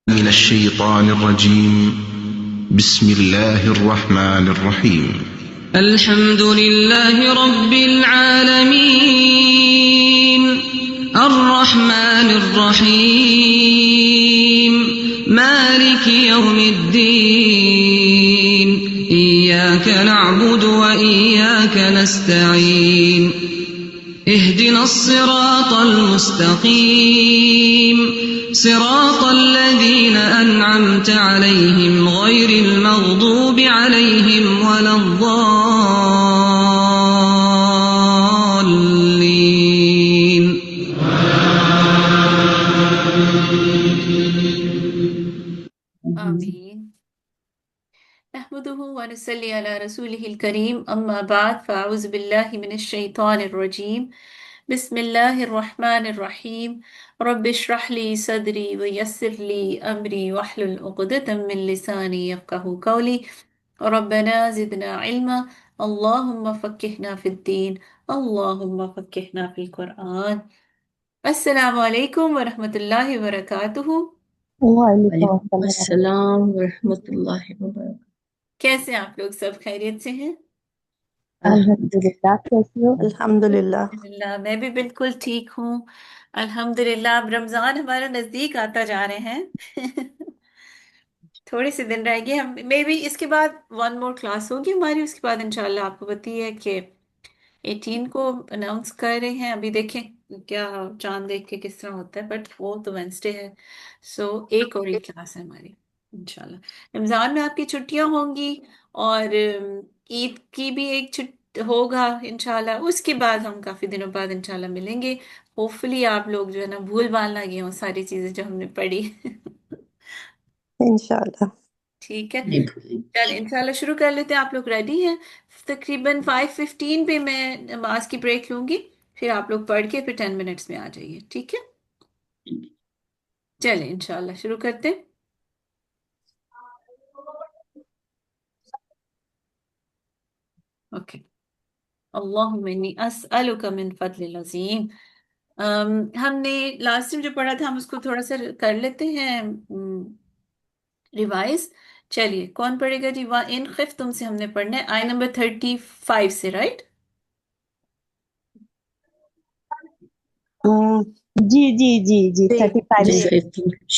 من الشيطان الرجيم. بسم الله الرحمن الرحيم. الحمد لله رب العالمين الرحمن الرحيم مالك يوم الدين إياك نعبد وإياك نستعين اهدنا الصراط المستقيم صراط الذين أنعمت عليهم غير المغضوب عليهم ولا الضالين. آمين. نحمده ونصلي على رسوله الكريم أما بعد فأعوذ بالله من الشيطان الرجيم بسم الله الرحمن الرحيم رب اشرح لي صدري ويسر لي أمري واحلل عقدة من لساني يفقهوا قولي ربنا زدنا علما اللهم فقهنا في الدين اللهم فقهنا في القرآن. السلام علیکم ورحمۃ اللہ وبرکاتہ. وعلیکم السلام ورحمۃ اللہ وبرکاتہ. کیسے ہیں آپ لوگ؟ سب خیریت سے ہیں؟ الحمدللہ. کیسی ہو؟ الحمدللہ. الحمدللہ میں بھی بالکل ٹھیک ہوں الحمدللہ. اب رمضان ہمارا نزدیک آتا جا رہے ہیں تھوڑے سے دن رہ گئے. ہم میں بھی اس کے بعد 1 more کلاس ہوگی ہماری. اس کے بعد انشاءاللہ آپ کو پتہ ہے کہ 18 کو اناؤنس کر رہے ہیں. ابھی دیکھیں کیا چاند دیکھ کے کس طرح ہوتا ہے، بٹ وہ تو وینسڈے ہے. سو ایک اور کلاس ہے ہماری انشاءاللہ. رمضان میں آپ کی چھٹیاں ہوں گی اور عید کی بھی ایک ہوگا انشاءاللہ. اس کے بعد ہم کافی دنوں بعد انشاءاللہ ملیں گے. ہوپ فلی آپ لوگ جو ہے نا بھول بھال نہ گئے ہوں ساری چیزیں جو ہم نے پڑھی انشاءاللہ. ٹھیک ہے چل انشاءاللہ شروع کر لیتے ہیں. آپ لوگ ریڈی ہیں؟ تقریباً 5:15 پہ میں نماز کی بریک لوں گی، پھر آپ لوگ پڑھ کے پھر 10 منٹس میں آ جائیے. ٹھیک ہے چلیں انشاءاللہ شروع کرتے ہیں. اوکے. اللہم انی اسألک من فضل العظیم. ہم نے لاسٹ ٹائم جو پڑھا تھا ہم اس کو تھوڑا سا کر لیتے ہیں ریوائز. چلیے کون پڑھے گا جی؟ ان خفتم سے ہم نے پڑھنا ہے آئی نمبر 35 سے، رائٹ؟ جی جی جی جی 35 سے.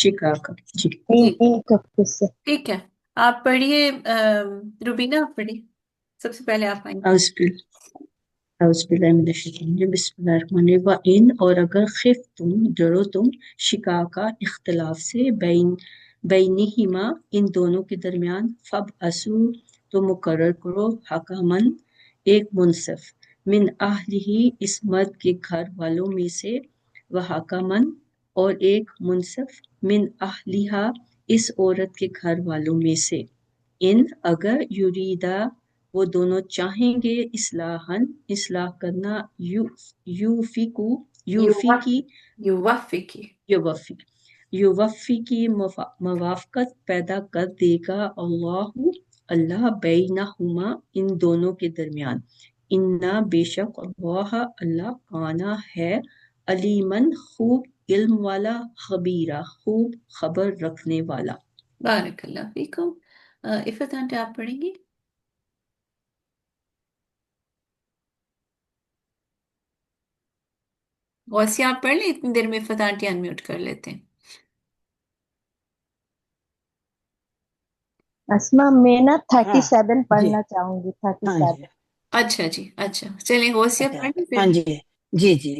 شکاکا جی ٹھیک ہے آپ پڑھیے. روبینہ آپ پڑھیے سب سے پہلے. آپ آئیں گے. اعوذ باللہ من الشیطان الرجیم. بسم اللہ الرحمن الرحیم. وَإِنْ اور اگر خفتم ڈرو تم شکاکا اختلاف سے بینہما ان دونوں کے درمیان فَبْعَثُوا تو مقرر کرو حکماً ایک منصف من اہلہ اس مرد کے گھر والوں میں سے وحکماً اور ایک منصف من اہلہا اس عورت کے گھر والوں میں سے. ان اگر یریدا وہ دونوں چاہیں گے اصلاح کرنا یوفی کی موافقت پیدا کر دے گا اللہ بینہما ان دونوں کے درمیان. انا بے شک اللہ کانا ہے علیمن خوب علم والا خبیرہ خوب خبر رکھنے والا. بارک اللہ فیکم. عفت آنٹی آپ پڑھیں گی؟ غوثیہ آپ پڑھ لیں، اتنی دیر میں عفت آنٹی انمیوٹ کر لیتے ہیں. اسما میں نا 37 پڑھنا چاہوں گی. 37. اچھا جی اچھا چلیں غوثیہ پڑھ لیں پھر. ہاں جی جی جی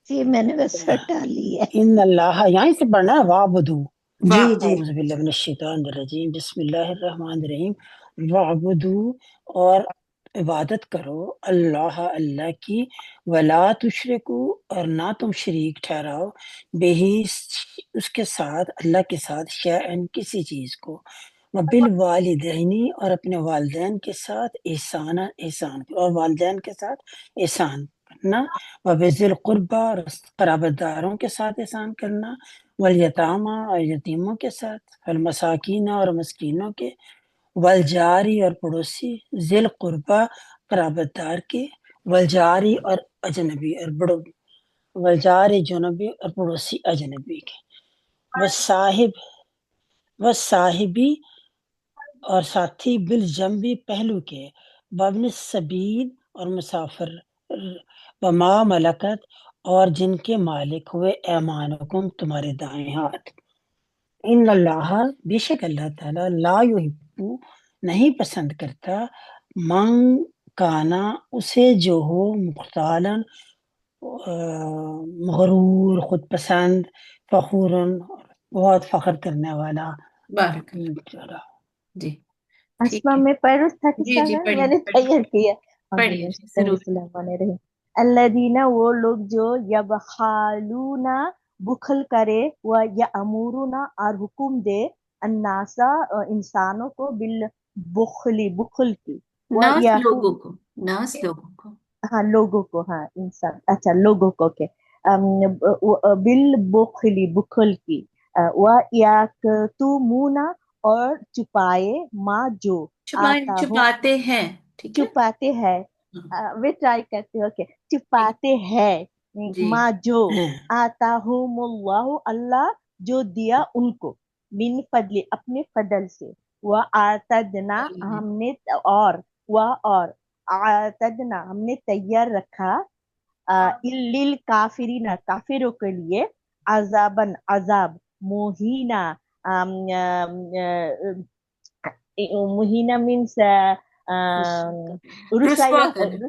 جی میں نے بس ہٹا لی ہے. ان اللہ یہاں سے پڑھنا ہے وعبدو. جی جی اعوذ باللہ من الشیطان الرجیم. بسم اللہ الرحمن الرحیم. وعبدو اور عبادت کرو اللہ اللہ کی ولا تشرکو اور نہ تم شریک ٹھہراؤ بہی اس کے ساتھ اللہ کے ساتھ شیئن کسی چیز کو. وبالوالدینی اور اپنے والدین کے ساتھ احسان اور والدین کے ساتھ احسان کرنا. وبذی القربہ اور قرابت داروں کے ساتھ احسان کرنا. والیتامہ اور یتیموں کے ساتھ. والمساکین اور مسکینوں کے. والجاری اور پڑوسی. ذی القربہ قرابت دار کے. والجاری اور اجنبی اور والجاری جنبی اور پڑوسی اجنبی کے. والصاحب وہ صاحبی اور ساتھی بالجنبی پہلو کے، وابن السبیل اور مسافر، وما ملکت اور جن کے مالک ہوئے ایمانکم تمہارے دائیں ہاتھ، ان اللہ بے شک اللہ تعالیٰ لا یحب نہیں پسند کرتا من کانا اسے جو ہو مختالاً مغرور، خود پسند، فخورن بہت فخر کرنے والا۔ بارک اللہ جی ٹھیک اسما ہے میں پڑھوں تھا جی کسا جی میں پڑھیے نے پڑھیے تیار کیا پڑھیے جی ضرور بسم اللہ الرحمن الرحیم الذین وہ لوگ جو یبخالون بخل کرے و یامرون اور حکم دے الناسا انسانوں کو بالبخل بخل کی و ناس لوگوں کو ناس لوگوں کو ہاں لوگوں کو، ہاں انسان، اچھا لوگوں کو کہ بالبخل بخل کی و یکتمون اور چھپائے ما جو آتا ہو چھپاتے ہیں ٹھیک ہے چھپاتے ہیں وہ ٹرائی کرتے ہو کہ چھپاتے ہیں جی ما جو آتاہم اللہ اللہ جو دیا ان کو من فضل اپنے فضل سے وہ آتدنا ہم نے اور آتدنا ہم نے تیار رکھا للکافرین کافروں کے لیے عذابن عذاب مہینہ مہینہ مینس رسوا کریں ہاں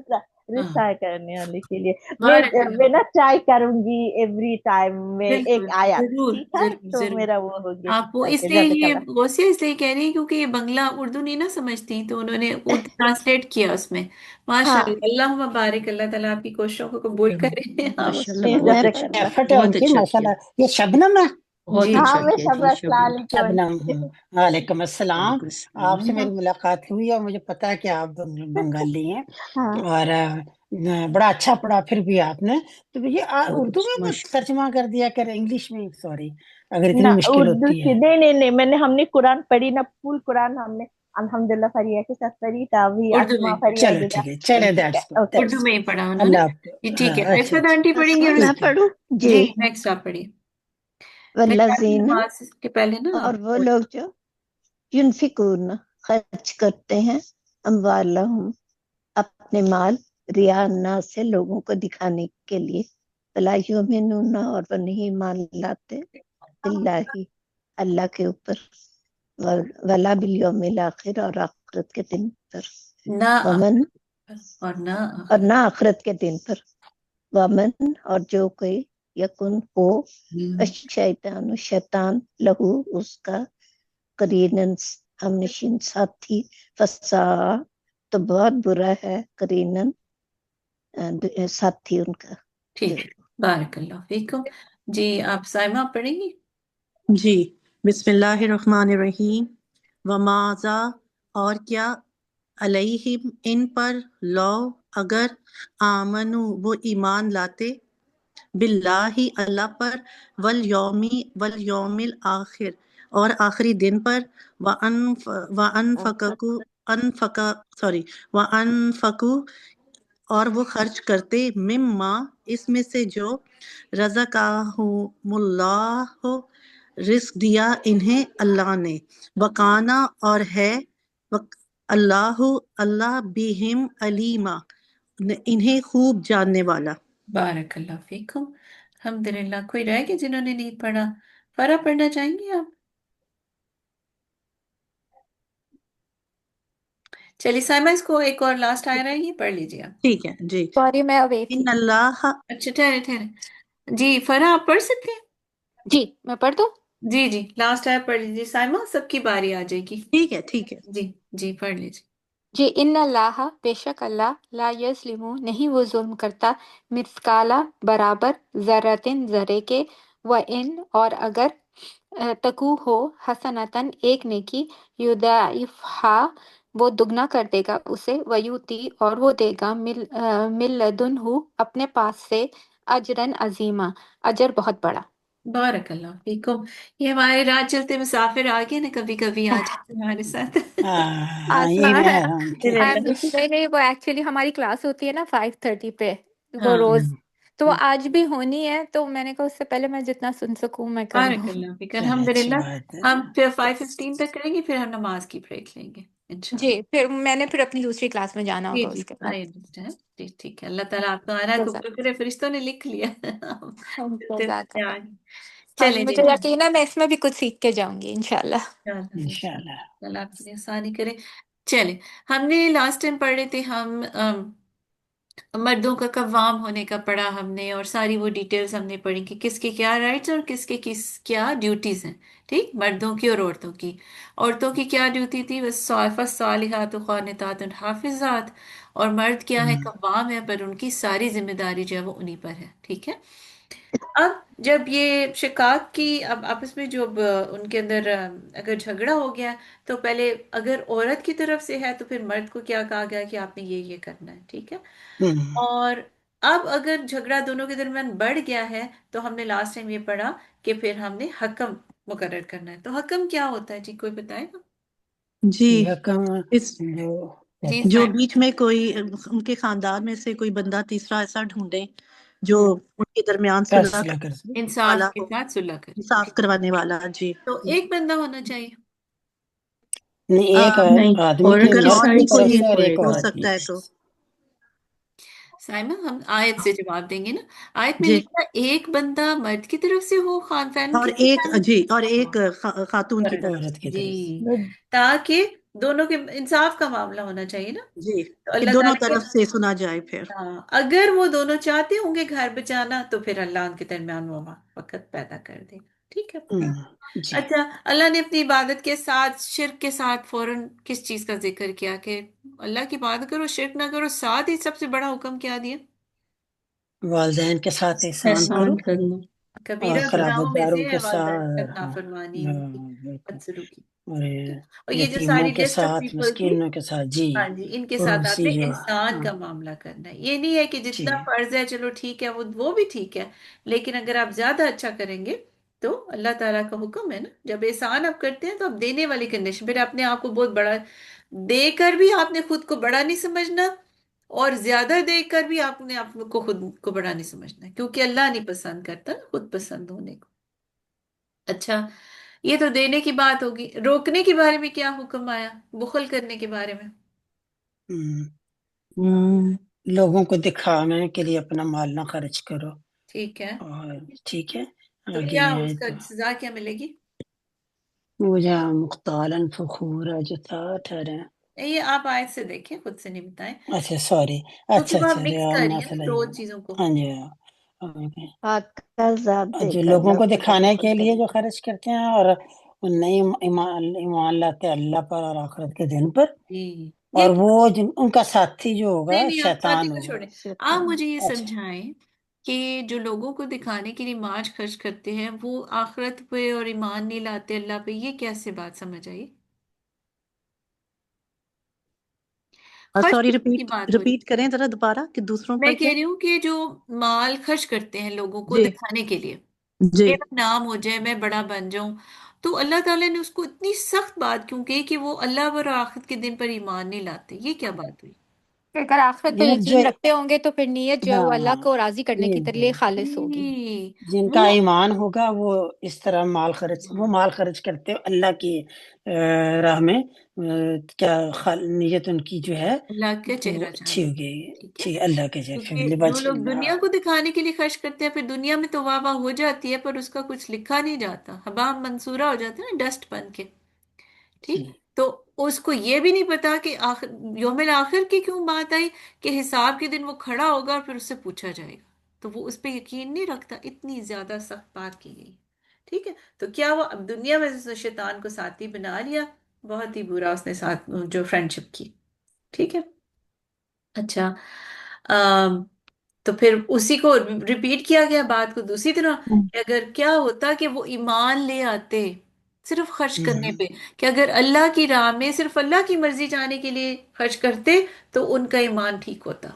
رسوا کرنے والے کے لیے بارک اللہ میں نا ٹرائی کروں گی ایوری ٹائم میں ایک بالکل آیات، ضرور ٹھیک ہے ضرور تو ضرور میرا وہ ہو گیا آپ وہ اس اوکے لیے جزاک یہ اللہ غوثیہ اس لیے کہہ رہی ہیں کیونکہ یہ بنگلہ اردو نہیں نہ سمجھتی تو انہوں نے اردو ٹرانسلیٹ کیا اس میں ماشاء ہاں اللہ اللہ مبارک اللہ تعالیٰ آپ کی کوششوں کو قبول کرے آپ ماشاء اللہ بہت جزاک اچھا اللہ ایفرٹ ہے ان بہت کی اچھا ماشاء کیا اللہ۔ یہ شبنم ہے؟ بہت جی ہاں اچھا میں کیا جی شبرا شبنم السلام شبنم وعلیکم السلام، وعلیکم آپ سے السلام میری ملاقات ہوئی اور مجھے پتا ہے کہ آپ بنگالی ہیں، ہاں اور بڑا اچھا پڑھا پھر بھی آپ نے، تو یہ بہت اردو اچھا میں ماشاء ترجمہ کر دیا کر انگلش میں، سوری اگر نہ اتنی مشکل اردو ہوتی کی ہے۔ نہیں میں نے ہم نے قرآن پڑھی نا، فل قرآن ہم نے الحمدللہ فریہ کے ساتھ پڑھی تھا، ابھی اردو میں اسما فریہ چلو جدا ٹھیک ہے، چلے ٹھیک ہے دیٹس گڈ اوکے اردو میں ہی پڑھا انہوں نے اللہ آپ کو، جی ٹھیک ہے اچھا عفت اچھا آنٹی پڑھیں گے اسما میں ٹھیک ہے۔ پڑھوں جی جی نیکسٹ آپ پڑھیے تحیات والذین نماز کے پہلے نا اور آپ وہ لوگ جو ینفقون خرچ کرتے ہیں اموالہم اپنے مال ریا الناس سے لوگوں کو دکھانے کے لیے ولا یؤمنون اور وہ نہیں مان لاتے باللہ اللہ کے اوپر ولا بالیوم الاخر اور آخرت کے دن پر نہ ومن اور نہ اور نہ آخرت کے دن پر ومن اور جو کوئی یکن ہو الشیطان شیطان لہو اس کا قرینن ہم نشین ساتھی فسا تو بہت برا ہے قرینن ساتھی ان کا ٹھیک ہے بارک اللہ فیکم جی آپ سائمہ پڑھیں گی جی بسم اللہ الرحمن الرحیم وماذا اور کیا علیہم ان پر لو اگر آمنو وہ ایمان لاتے باللہ اللہ پر والیوم الآخر اور آخری دن پر وانفقوا اور وہ خرچ کرتے مما اس میں سے جو رزقہم اللہ رزق دیا انہیں اللہ نے وکانا اور ہے اللہ بہم علیما انہیں خوب جاننے والا۔ بارک اللہ فیکم الحمدللہ کوئی رہ گیا جنہوں نے نہیں پڑھا فرا پڑھنا چاہیں گے آپ چلیے سائمہ اس کو ایک اور لاسٹ آیا رہے گی پڑھ لیجیے آپ ٹھیک ہے جی سوری میں اوے تھی ان اللہ اچھا ٹھہرے جی فرا آپ پڑھ سکتے ہیں جی میں پڑھ دوں جی جی لاسٹ آیا پڑھ لیجیے سائمہ سب کی باری آ جائے گی ٹھیک ہے ٹھیک ہے جی جی پڑھ لیجیے جی ان اللہ بے شک اللہ لا یظلم نہیں وہ ظلم کرتا مثقالا برابر ذرتن ذرے کے و ان اور اگر تکو ہو حسنتن ایک نیکی یضاعفہا وہ دگنا کر دے گا اسے ویوتی اور وہ دے گا مل لدنہ اپنے پاس سے اجرن عظیما اجر بہت بڑا۔ بارک اللہ فیکم یہ ہمارے رات چلتے مسافر آ گئے نا کبھی کبھی آ جاتے ہیں ہمارے ساتھ ہاں یہ آسمان میں نہیں وہ ایکچولی ہماری کلاس ہوتی ہے نا 5:30 پہ وہ ہاں روز تو وہ آج بھی ہونی ہے، تو میں نے کہا اس سے پہلے میں جتنا سن سکوں میں کر بارک لوں. اللہ فیک، چلے الحمد اچھی للہ. بات ہے. ہم پھر 5:15 تک کریں گے، پھر ہم نماز کی بریک لیں گے انشاءاللہ. جی، پھر میں نے پھر اپنی دوسری کلاس میں جانا جی ہوگا جی اس کے بعد. I understand. جی ٹھیک ہے، اللہ تعالیٰ آپ کو آنا قبول کرے. فرشتوں نے لکھ لیا. جزاک اللہ. چلیں جی مجھے یقین ہے میں اس میں بھی کچھ سیکھ کے جاؤں گی انشاءاللہ. انشاءاللہ. اللہ آپ کی آسانی کرے. چلیں، ہم نے لاسٹ ٹائم پڑھ رہے تھے، ہم مردوں کا قوام ہونے کا پڑھا ہم نے، اور ساری وہ ڈیٹیلز ہم نے پڑھی کہ کس کے کیا رائٹس اور کس کے کیا ڈیوٹیز ہیں. ٹھیک، مردوں کی اور عورتوں کی. عورتوں کی کیا ڈیوٹی تھی؟ بس صالحات و قانتات حافظات. اور مرد کیا ہے؟ قوام ہے، پر ان کی ساری ذمہ داری جو ہے وہ انہی پر ہے. ٹھیک ہے. اب جب یہ شقاق کی اب آپس میں جو ان کے اندر اگر جھگڑا ہو گیا، تو پہلے اگر عورت کی طرف سے ہے تو پھر مرد کو کیا کہا گیا کہ آپ نے یہ کرنا ہے. ٹھیک ہے. اور اب اگر جھگڑا دونوں کے درمیان بڑھ گیا ہے، تو ہم نے لاسٹ ٹائم یہ پڑھا کہ پھر ہم نے حکم مقرر کرنا ہے. تو حکم کیا ہوتا ہے جی؟ کوئی بتائے گا؟ جی، حکم اس جی جو سائمہ. بیچ میں کوئی ان کے خاندان میں سے کوئی بندہ تیسرا ایسا ڈھونڈے جو ان کے درمیان صلح فیصلہ کر سکتے. انصاف والا کے ہو، ساتھ صلح کرے. انصاف کروانے والا. جی، تو ایک بندہ ہونا چاہیے. نہیں، ایک نہیں، آدمی اور کی اگر مرد کی عورت سائڈ سے طرف کوئی سے اور ہو ایک ہو عورت کی. سکتا ہے تو. سائمہ ہم آیت سے جواب دیں گے نا. آیت میں جی، لکھا ایک بندہ مرد کی طرف سے ہو، خاندان اور کی ایک جی اور طرف ایک خاتون کی طرف عورت سے. کی جی، طرف سے. تاکہ دونوں کے انصاف کا معاملہ ہونا چاہیے نا. جی، تو کہ اللہ دونوں تعالیٰ کے طرف سے سنا جائے پھر. ہاں، اگر وہ دونوں چاہتے ہوں گے گھر بچانا، تو پھر اللہ ان کے درمیان وہ وقت پیدا کر دے گا. ٹھیک ہے. جی. اچھا، اللہ نے اپنی عبادت کے ساتھ شرک کے ساتھ فوراً کس چیز کا ذکر کیا کہ اللہ کی عبادت کرو، شرک نہ کرو؟ ساتھ ہی سب سے بڑا حکم کیا دیا؟ والدین کے ساتھ احسان کرو، احسان کرنا. اور کبیرہ قرابت گناہوں میں داروں سے ہے کے والدین کے ساتھ. ساتھ نافرمانی، ان کی بالکل. بدسلوکی. اور اور یہ جو یتیموں ساری کے لسٹ آف ساتھ، پیپل تھی، مسکینوں کے ساتھ. جی. ہاں جی، ان کے ساتھ آپ پڑوسی نے جو. احسان ہاں. کا معاملہ کرنا ہے. یہ نہیں ہے کہ جی. جتنا فرض ہے چلو ٹھیک ہے، وہ بھی ٹھیک ہے، لیکن اگر آپ زیادہ اچھا کریں گے تو اللہ تعالیٰ کا حکم ہے نا. جب احسان آپ کرتے ہیں تو آپ دینے والی کنڈیشن، پھر اپنے آپ کو بہت بڑا دے کر بھی آپ نے خود کو بڑا نہیں سمجھنا، اور زیادہ دے کر بھی آپ نے آپ کو خود کو بڑا نہیں سمجھنا، کیونکہ اللہ نہیں پسند کرتا نا خود پسند ہونے کو. اچھا، یہ تو دینے کی بات ہوگی. روکنے کے بارے میں کیا حکم آیا؟ بخل کرنے کے بارے میں. لوگوں کو دکھانے کے لیے اپنا مال نہ خرچ کرو. ٹھیک ہے. اور ٹھیک ہے. تو آگے کیا ہے اس کا تو سزا کیا ملے گی؟ وہ جہاں مختالن فخورا جو تھا 18. یہ آپ آیت سے دیکھیں، خود سے نہیں بتائیں، اچھا سوری. کیونکہ اچھا وہ آپ اچھا مکس کر رہی ریاض ہیں نا دو چیزوں کو. ہاں جی. اوکے. حق کا عذاب دے جو کر لوگوں نہ کو تو دکھانے بخل کے لیے کرے. جو خرچ کرتے ہیں، اور نہیں ایمان لاتے اللہ پر اور آخرت کے دن پر، جی، اور یہ وہ ان کا ساتھی جو ہوگا نہیں نہیں، آپ ساتھی شیطان کو ہوگا. چھوڑیں. آپ شیطان. مجھے یہ اچھا. سمجھائیں کہ جو لوگوں کو دکھانے کے لیے ماج خرچ کرتے ہیں، وہ آخرت پہ اور ایمان نہیں لاتے اللہ پہ، یہ کیسے بات سمجھ آئی؟ خرچ سوری، کرنے کی بات ہو رہی رپیٹ کریں ذرا دوبارہ کہ دوسروں ہے. پر میں کیا. کہہ رہی ہوں کہ جو مال خرچ کرتے ہیں لوگوں کو جی دکھانے کے لیے، جی. میرا نام ہو جائے، میں بڑا بن جاؤں، تو اللہ تعالیٰ نے اس کو اتنی سخت بات کیوں کہی کہ وہ اللہ پر اور آخرت کے دن پر ایمان نہیں لاتے؟ یہ کیا بات ہوئی؟ کہ اگر آخرت پہ جو یقین رکھتے ہوں گے تو پھر نیت جو ہے وہ اللہ ہاں کو راضی کرنے یہ کی لیے خالص ہوگی. جی، جن کا وہ ایمان ہوگا وہ اس طرح مال خرچ کرتے ہیں اللہ کی راہ میں. کیا نیت ان کی جو ہے اللہ کا تو وہ چہرہ اچھی چاہتے ہیں. ہوگی. ٹھیک ہے. ٹھیک. اللہ کے کیونکہ جیسے جو بچ لوگ اللہ. دنیا کو دکھانے کے لیے خرچ کرتے ہیں، پھر دنیا میں تو واہ واہ ہو جاتی ہے، پر اس کا کچھ لکھا نہیں جاتا، حبا منصورہ ہو جاتا ہے نا، ڈسٹ بن کے. ٹھیک. جی. تو اس کو یہ بھی نہیں پتا کہ یوم الآخر کی کیوں بات آئی، کہ حساب کے دن وہ کھڑا ہوگا اور پھر اس سے پوچھا جائے گا، تو وہ اس پہ یقین نہیں رکھتا. اتنی زیادہ سخت بات کی گئی. ٹھیک ہے. تو کیا وہ اب دنیا میں سے شیطان کو ساتھی بنا لیا؟ بہت ہی برا اس نے ساتھ جو فرینڈ شپ کی. ٹھیک ہے. اچھا، تو پھر اسی کو ریپیٹ کیا گیا بات کو دوسری طرح، کہ اگر کیا ہوتا کہ وہ ایمان لے آتے صرف خرچ کرنے پہ، کہ اگر اللہ کی راہ میں صرف اللہ کی مرضی جانے کے لیے خرچ کرتے تو ان کا ایمان ٹھیک ہوتا.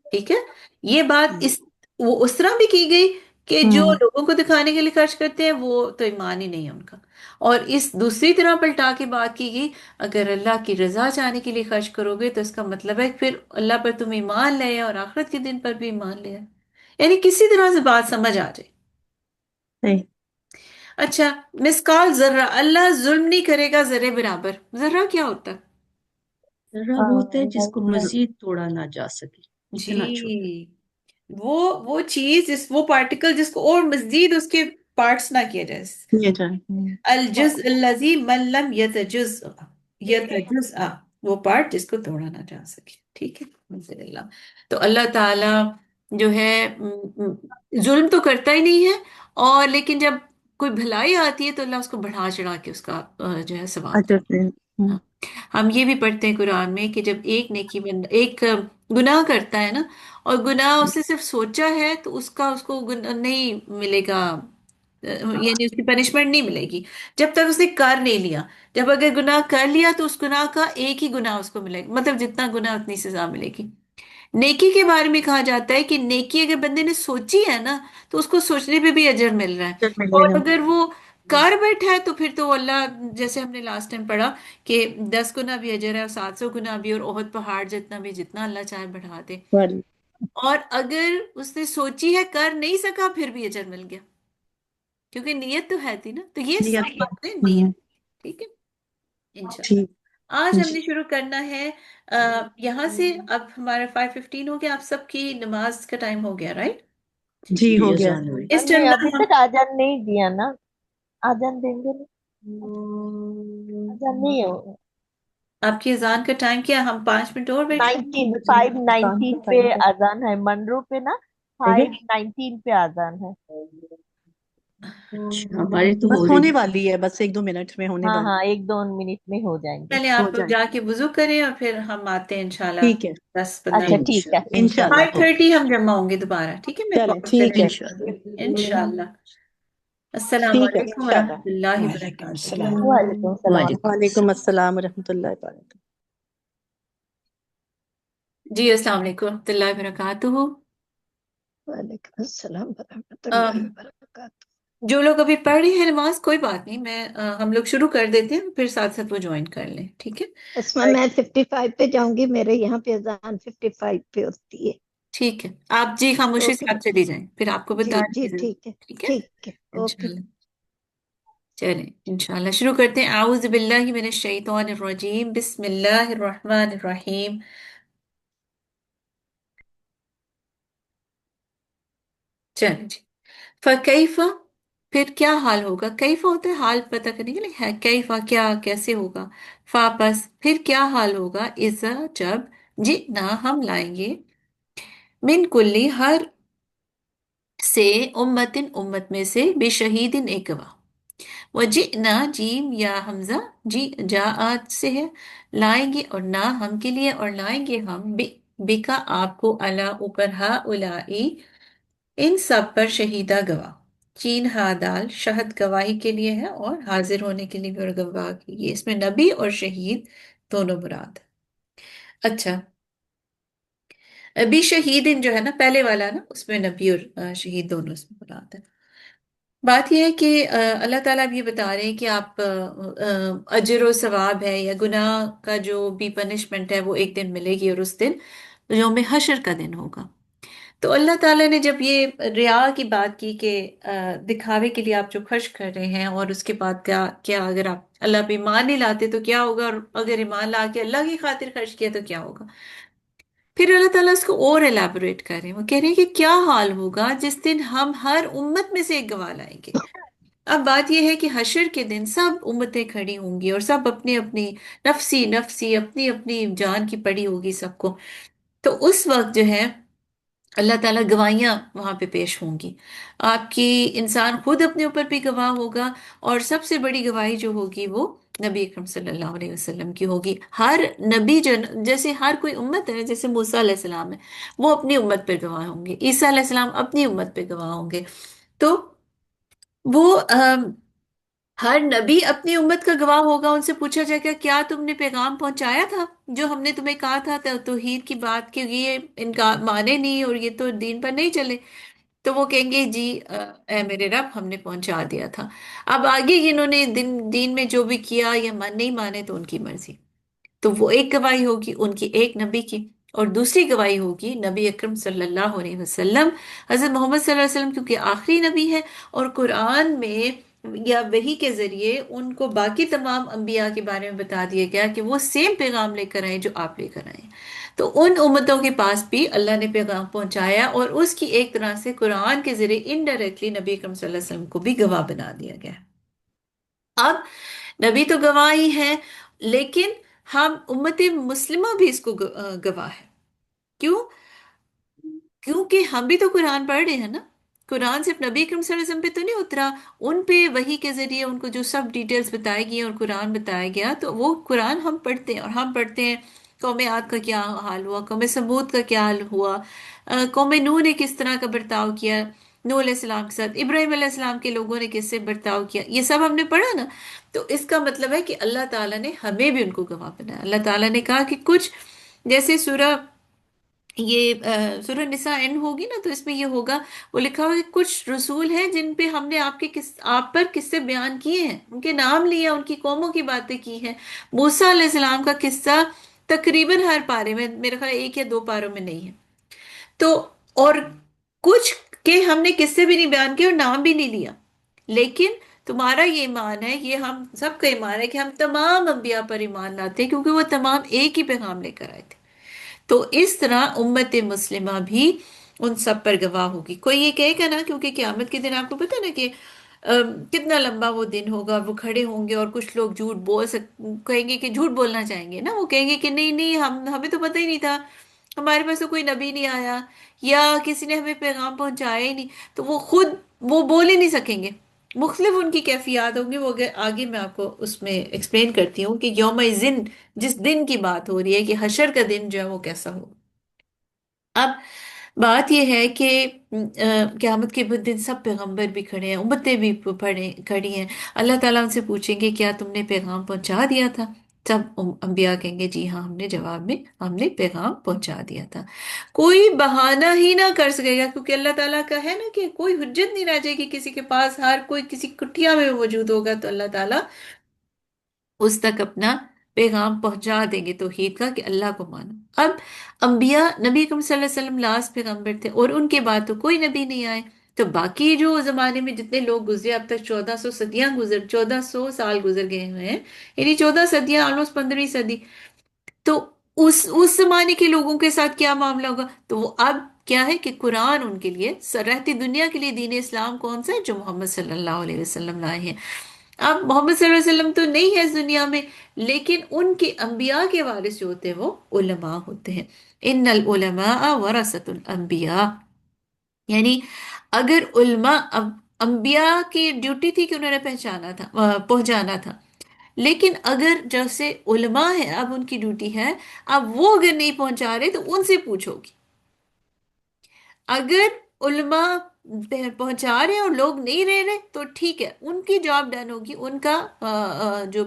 ٹھیک ہے. یہ بات وہ اس طرح بھی کی گئی کہ جو لوگوں کو دکھانے کے لیے خرچ کرتے ہیں وہ تو ایمان ہی نہیں ہے ان کا. اور اس دوسری طرح پلٹا کے بات کی گئی، اگر اللہ کی رضا چاہنے کے لیے خرچ کرو گے تو اس کا مطلب ہے پھر اللہ پر تم ایمان لے اور آخرت کے دن پر بھی ایمان لے. یعنی کسی طرح سے بات سمجھ آ جائے. صحیح. اچھا، مسکال ذرہ، اللہ ظلم نہیں کرے گا ذرے برابر. ذرہ کیا ہوتا ہے؟ ذرا وہ ہوتا ہے جس کو مزید توڑا نہ جا سکے، اتنا چھوٹا. جی، وہ چیز وہ پارٹیکل جس کو اور مزید اس کے پارٹس نہ کیا جائے. یہ جائے. الجزء الذی من لم یتجزأ، وہ پارٹ جس کو توڑا نہ جا سکے. ٹھیک ہے، الحمد للہ. تو اللہ تعالی جو ہے ظلم تو کرتا ہی نہیں ہے، اور لیکن جب کوئی بھلائی آتی ہے تو اللہ اس کو بڑھا چڑھا کے اس کا جو ہے ثواب اچھا. دیتا ہے. ہم یہ بھی پڑھتے ہیں قرآن میں کہ جب ایک نیکی ایک گناہ کرتا ہے نا، اور گناہ اس نے صرف سوچا ہے تو اس کو نہیں ملے گا، یعنی اس کی پنشمنٹ نہیں ملے گی جب تک اس نے کر نہیں لیا. جب اگر گناہ کر لیا تو اس گناہ کا ایک ہی گناہ اس کو ملے گا، مطلب جتنا گناہ اتنی سزا ملے گی. نیکی کے بارے میں کہا جاتا ہے کہ نیکی اگر بندے نے سوچی ہے نا تو اس کو سوچنے پہ بھی اجر مل رہا ہے، اور اگر وہ کر بیٹھا ہے تو پھر تو اللہ، جیسے ہم نے لاسٹ ٹائم پڑھا کہ 10 گنا بھی اجر ہے اور 700 گنا بھی، اور احد پہاڑ جتنا بھی، جتنا اللہ چاہے بڑھا دے. اور اگر اس نے سوچی ہے کر نہیں سکا پھر بھی اجر مل گیا، کیونکہ نیت تو ہے تھی نا. تو یہ سب باتیں نیت. ٹھیک ہے انشاءاللہ. آج ہم نے شروع کرنا ہے یہاں سے. اب ہمارا 5:15 ہو گیا، آپ سب کی نماز کا ٹائم ہو گیا، رائٹ؟ جی ہو گیا. اذان ہوئی. اس ٹائم ابھی تک آجان نہیں دیا نا، آجان دیں گے نا، آجان نہیں ہو. آپ کی اذان کا ٹائم کیا؟ ہم 5 منٹ اور ویٹ کریں؟ 5:19 پہ آزان ہے منرو پہ نا، 5:19 پہ آزان ہے. اچھا، ہماری تو بس ہو ہونے رہی. والی ہے، بس 1-2 منٹ میں ہونے ہاں والی. ہاں 1-2 منٹ میں ہو جائیں گے. پہلے آپ لوگ جا کے وضو کریں اور پھر ہم آتے ہیں انشاءاللہ ٹھیک ہے. 10-15 اچھا منٹ. ٹھیک ہے. انشاءاللہ. 5:30 ہم جمع ہوں گے دوبارہ. ٹھیک ہے، میں چلے کال ٹھیک کریں ہے. انشاءاللہ. انشاءاللہ. السلام ٹھیک ہے علیکم انشاءاللہ. ورحمۃ اللہ وعلیکم وبرکاتہ. السلام. وعلیکم السلام. وعلیکم وعلیکم السلام ورحمۃ اللہ وبرکاتہ. جی السلام علیکم ورحمۃ اللہ وبرکاتہ. وعلیکم السلام ورحمۃ اللہ وبرکاتہ. جو لوگ ابھی پڑھ رہے ہیں نماز، کوئی بات نہیں، ہم لوگ شروع کر دیتے ہیں، پھر ساتھ ساتھ وہ جوائن کر لیں. ٹھیک ہے اسما میں 55 پہ جاؤں گی، میرے یہاں پہ اذان 55 پہ ہوتی ہے. ٹھیک ہے، آپ جی خاموشی سے اوکے آپ چلی جائیں، پھر آپ کو جی بتانے جی کی ضرورت. ٹھیک ہے. ٹھیک ہے ٹھیک ہے اوکے. انشاءاللہ. چلیں انشاءاللہ شروع کرتے ہیں. اعوذ باللہ من الشیطان الرجیم، بسم اللہ الرحمن الرحیم. چلیں جی. فکیف، پھر کیا حال ہوگا. کیف ہوتا ہے حال پتہ کرنے کے لیے، ہے کیفا کیا، کیسے ہوگا. فاپس پھر کیا حال ہوگا. اذا جب، جئنا ہم لائیں گے، من کلی ہر سے، امتن امت میں سے، بے شہیدن ایک گواہ. وجئنا جیم یا حمزہ جی جاءت سے ہے، لائیں گے اور نہ ہم کے لیے، اور لائیں گے ہم بکا آپ کو، علا اوپر، ہا الائی ان سب پر، شہیدہ گواہ. چین ہا دال شہد گواہی کے لیے ہے اور حاضر ہونے کے لیے بھی، اور گواہ کے لیے. اس میں نبی اور شہید دونوں مراد ہے. اچھا، ابھی شہید جو ہے نا پہلے والا نا، اس میں نبی اور شہید دونوں اس میں مراد ہے. بات یہ ہے کہ اللہ تعالیٰ اب یہ بتا رہے ہیں کہ آپ اجر و ثواب ہے یا گناہ کا جو بھی پنشمنٹ ہے وہ ایک دن ملے گی، اور اس دن یوم حشر کا دن ہوگا. تو اللہ تعالیٰ نے جب یہ ریا کی بات کی کہ دکھاوے کے لیے آپ جو خرچ کر رہے ہیں، اور اس کے بعد کیا اگر آپ اللہ پہ ایمان نہیں لاتے تو کیا ہوگا، اور اگر ایمان لا کے اللہ کی خاطر خرچ کیا تو کیا ہوگا. پھر اللہ تعالیٰ اس کو اور ایلیبوریٹ کر رہے ہیں. وہ کہہ رہے ہیں کہ کیا حال ہوگا جس دن ہم ہر امت میں سے ایک گواہ لائیں گے. اب بات یہ ہے کہ حشر کے دن سب امتیں کھڑی ہوں گی، اور سب اپنی اپنی نفسی نفسی اپنی اپنی جان کی پڑی ہوگی سب کو. تو اس وقت جو ہے اللہ تعالیٰ گواہیاں وہاں پہ پیش ہوں گی. آپ کی انسان خود اپنے اوپر بھی گواہ ہوگا، اور سب سے بڑی گواہی جو ہوگی وہ نبی اکرم صلی اللہ علیہ وسلم کی ہوگی. ہر نبی جیسے ہر کوئی امت ہے، جیسے موسیٰ علیہ السلام ہے، وہ اپنی امت پہ گواہ ہوں گے. عیسیٰ علیہ السلام اپنی امت پہ گواہ ہوں گے. تو وہ ہر نبی اپنی امت کا گواہ ہوگا. ان سے پوچھا جائے گا کیا تم نے پیغام پہنچایا تھا جو ہم نے تمہیں کہا تھا توحید کی بات، کہ یہ ان کا مانے نہیں اور یہ تو دین پر نہیں چلے. تو وہ کہیں گے جی اے میرے رب ہم نے پہنچا دیا تھا. اب آگے انہوں نے دین میں جو بھی کیا یا نہیں مانے تو ان کی مرضی. تو وہ ایک گواہی ہوگی ان کی ایک نبی کی، اور دوسری گواہی ہوگی نبی اکرم صلی اللہ علیہ وسلم. حضرت محمد صلی اللہ علیہ وسلم کیونکہ آخری نبی ہے، اور قرآن میں یا وحی کے ذریعے ان کو باقی تمام انبیاء کے بارے میں بتا دیا گیا کہ وہ سیم پیغام لے کر آئے جو آپ لے کر آئے. تو ان امتوں کے پاس بھی اللہ نے پیغام پہنچایا، اور اس کی ایک طرح سے قرآن کے ذریعے انڈائریکٹلی نبی اکرم صلی اللہ علیہ وسلم کو بھی گواہ بنا دیا گیا. اب نبی تو گواہ ہی ہیں، لیکن ہم امت مسلمہ بھی اس کو گواہ ہے. کیوں؟ کیونکہ ہم بھی تو قرآن پڑھ رہے ہیں نا. قرآن صرف نبی اکرم صلی اللہ علیہ وسلم پہ تو نہیں اترا، ان پہ وحی کے ذریعے ان کو جو سب ڈیٹیلز بتائی گئی اور قرآن بتایا گیا، تو وہ قرآن ہم پڑھتے ہیں. اور ہم پڑھتے ہیں قوم عاد کا کیا حال ہوا، قوم سمود کا کیا حال ہوا، قوم نوح نے کس طرح کا برتاؤ کیا نوح علیہ السلام کے ساتھ، ابراہیم علیہ السلام کے لوگوں نے کس سے برتاؤ کیا، یہ سب ہم نے پڑھا نا. تو اس کا مطلب ہے کہ اللہ تعالیٰ نے ہمیں بھی ان کو گواہ بنایا. اللہ تعالیٰ نے کہا کہ کچھ جیسے سورہ یہ سورہ نساء اینڈ ہوگی نا، تو اس میں یہ ہوگا، وہ لکھا ہوا کہ کچھ رسول ہیں جن پہ ہم نے آپ پر قصے بیان کیے ہیں، ان کے نام لیا، ان کی قوموں کی باتیں کی ہیں. موسیٰ علیہ السلام کا قصہ تقریباً ہر پارے میں، میرے خیال ایک یا دو پاروں میں نہیں ہے. تو اور کچھ کے ہم نے قصے بھی نہیں بیان کیے اور نام بھی نہیں لیا. لیکن تمہارا یہ ایمان ہے، یہ ہم سب کا ایمان ہے کہ ہم تمام انبیاء پر ایمان لاتے ہیں، کیونکہ وہ تمام ایک ہی پیغام لے کر آئے تھے. تو اس طرح امت مسلمہ بھی ان سب پر گواہ ہوگی. کوئی یہ کہے گا نا، کیونکہ قیامت کے دن آپ کو پتہ نا کہ کتنا لمبا وہ دن ہوگا، وہ کھڑے ہوں گے اور کچھ لوگ کہیں گے کہ جھوٹ بولنا چاہیں گے نا. وہ کہیں گے کہ نہیں نہیں، ہمیں تو پتہ ہی نہیں تھا، ہمارے پاس تو کوئی نبی نہیں آیا، یا کسی نے ہمیں پیغام پہنچایا ہی نہیں. تو وہ خود وہ بول ہی نہیں سکیں گے. مختلف ان کی کیفیات ہوں گی، وہ آگے میں آپ کو اس میں ایکسپلین کرتی ہوں کہ یوم زن جس دن کی بات ہو رہی ہے کہ حشر کا دن جو ہے وہ کیسا ہو. اب بات یہ ہے کہ قیامت کے دن سب پیغمبر بھی کھڑے ہیں، امتیں بھی کھڑی ہیں. اللہ تعالیٰ ان سے پوچھیں گے کیا تم نے پیغام پہنچا دیا تھا؟ سب انبیاء کہیں گے جی ہاں، ہم نے جواب میں ہم نے پیغام پہنچا دیا تھا. کوئی بہانہ ہی نہ کر سکے گا، کیونکہ اللہ تعالیٰ کا ہے نا کہ کوئی حجت نہیں رہ جائے گی کسی کے پاس. ہر کوئی کسی کٹھیا میں موجود ہوگا تو اللہ تعالیٰ اس تک اپنا پیغام پہنچا دیں گے توحید کا کہ اللہ کو مانو. اب انبیاء، نبی اکرم صلی اللہ علیہ وسلم لاسٹ پیغمبر تھے، اور ان کے بعد تو کوئی نبی نہیں آئے. تو باقی جو زمانے میں جتنے لوگ گزرے، اب تک 1400 سال گزر گئے ہوئے ہیں، یعنی 14 صدیاں، آلموسٹ 15ویں صدی. تو اس زمانے کے لوگوں کے ساتھ کیا معاملہ ہوگا؟ تو وہ اب کیا ہے کہ قرآن ان کے لیے رہتی دنیا کے لیے دین اسلام کون سا ہے؟ جو محمد صلی اللہ علیہ وسلم لائے ہیں. اب محمد صلی اللہ علیہ وسلم تو نہیں ہے اس دنیا میں، لیکن ان کے انبیاء کے وارث جو ہوتے ہیں وہ علماء ہوتے ہیں. ان العلماء ورثۃ الانبیاء، یعنی اگر علماء، اب انبیاء کی ڈیوٹی تھی کہ انہوں نے پہنچانا تھا، لیکن اگر جیسے علماء ہیں اب ان کی ڈیوٹی ہے، اب وہ اگر نہیں پہنچا رہے تو ان سے پوچھو گی. اگر علماء پہنچا رہے ہیں اور لوگ نہیں رہ رہے تو ٹھیک ہے، ان کی جاب ڈن ہوگی، ان کا جو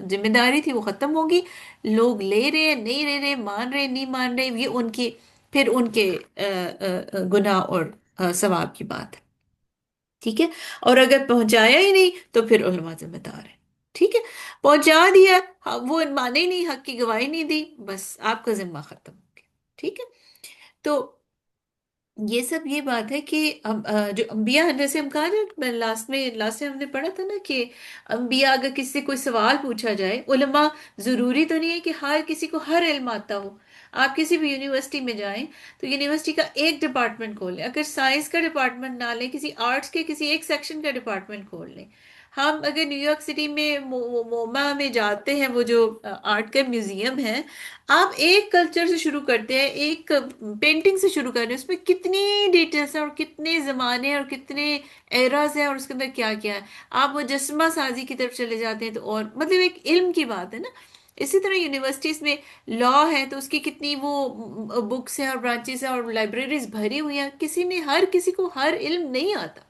ذمہ داری تھی وہ ختم ہوگی. لوگ لے رہے ہیں نہیں لے رہے، مان رہے نہیں مان رہے، یہ ان کی پھر ان کے گناہ اور ثواب کی بات ہے. ٹھیک ہے. اور اگر پہنچایا ہی نہیں تو پھر علماء ذمہ دار ہے. ٹھیک ہے. پہنچا دیا، وہ مانے ہی نہیں، حق کی گواہی نہیں دی، بس آپ کا ذمہ ختم ہو گیا. ٹھیک ہے. تو یہ سب یہ بات ہے کہ جو انبیاء ہیں، جیسے ہم کہا جو لاسٹ میں ہم نے پڑھا تھا نا کہ انبیاء اگر کسی سے کوئی سوال پوچھا جائے، علماء ضروری تو نہیں ہے کہ ہر کسی کو ہر علم آتا ہو. آپ کسی بھی یونیورسٹی میں جائیں تو یونیورسٹی کا ایک ڈپارٹمنٹ کھول لیں، اگر سائنس کا ڈپارٹمنٹ نہ لیں، کسی آرٹس کے کسی ایک سیکشن کا ڈپارٹمنٹ کھول لیں. ہم اگر نیو یارک سٹی میں موما میں جاتے ہیں، وہ جو آرٹ کا میوزیم ہے، آپ ایک کلچر سے شروع کرتے ہیں، ایک پینٹنگ سے شروع کرتے ہیں، اس میں کتنی ڈیٹیلز ہیں اور کتنے زمانے اور کتنے ایراز ہیں اور اس کے اندر کیا کیا ہے. آپ مجسمہ سازی کی طرف چلے جاتے ہیں تو اور مطلب ایک علم کی بات ہے نا. اسی طرح یونیورسٹیز میں لا ہے تو اس کی کتنی وہ بکس ہیں اور برانچز ہیں اور لائبریریز بھری ہوئی ہیں. ہر کسی کو ہر علم نہیں آتا.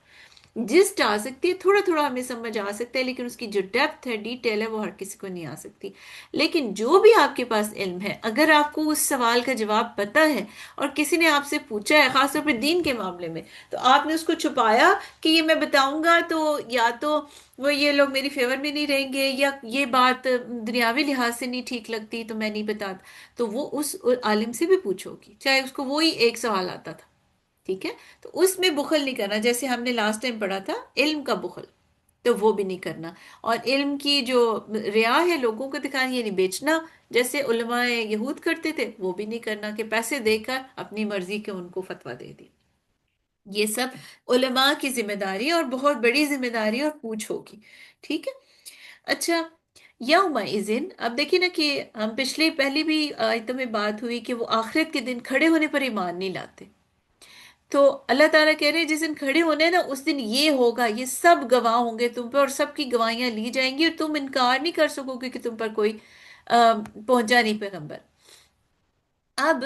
جسٹ آ سکتی ہے، تھوڑا تھوڑا ہمیں سمجھ آ سکتا ہے، لیکن اس کی جو ڈیپتھ ہے، ڈیٹیل ہے، وہ ہر کسی کو نہیں آ سکتی۔ لیکن جو بھی آپ کے پاس علم ہے، اگر آپ کو اس سوال کا جواب پتہ ہے اور کسی نے آپ سے پوچھا ہے، خاص طور پہ دین کے معاملے میں، تو آپ نے اس کو چھپایا کہ یہ میں بتاؤں گا تو یا تو وہ یہ لوگ میری فیور میں نہیں رہیں گے، یا یہ بات دنیاوی لحاظ سے نہیں ٹھیک لگتی تو میں نہیں بتاتا، تو وہ اس عالم سے بھی پوچھو گی، چاہے اس کو وہی ایک سوال آتا تھا، ٹھیک ہے؟ تو اس میں بخل نہیں کرنا، جیسے ہم نے لاسٹ ٹائم پڑھا تھا علم کا بخل، تو وہ بھی نہیں کرنا۔ اور علم کی جو ریا ہے، لوگوں کو دکھانا، یعنی بیچنا، جیسے علماء یہود کرتے تھے، وہ بھی نہیں کرنا کہ پیسے دے کر اپنی مرضی کے ان کو فتویٰ دے دی۔ یہ سب علماء کی ذمہ داری اور بہت بڑی ذمہ داری اور پوچھ ہوگی، ٹھیک ہے؟ اچھا، یوم اذن، اب دیکھیں نا کہ ہم پہلی بھی آیتوں میں بات ہوئی کہ وہ آخرت کے دن کھڑے ہونے پر ایمان نہیں لاتے، تو اللہ تعالیٰ کہہ رہے ہیں جس دن کھڑے ہونے ہیں نا، اس دن یہ ہوگا، یہ سب گواہ ہوں گے تم پہ، اور سب کی گواہیاں لی جائیں گی، اور تم انکار نہیں کر سکو گے کہ تم پر کوئی پہنچا نہیں پیغمبر۔ اب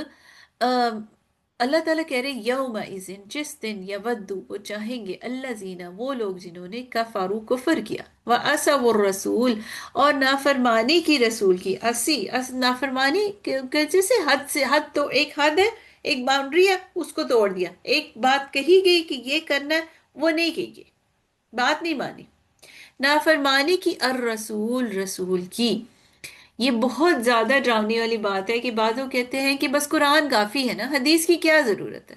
اللہ تعالیٰ کہہ رہے ہیں یوم اذن، جس دن، یودو، وہ چاہیں گے، اللہ زینہ، وہ لوگ جنہوں نے کفروا، کفر کیا، وعصوا الرسول، اور نافرمانی کی رسول کی، نافرمانی جیسے حد سے، حد تو ایک حد ہے، ایک باؤنڈری ہے، اس کو توڑ دیا، ایک بات کہی گئی کہ یہ کرنا ہے، وہ نہیں کہی گئی، بات نہیں مانی، نافرمانی کی، الرسول، رسول کی۔ یہ بہت زیادہ ڈراؤنے والی بات ہے کہ بعض لوگ کہتے ہیں کہ بس قرآن کافی ہے نا، حدیث کی کیا ضرورت ہے؟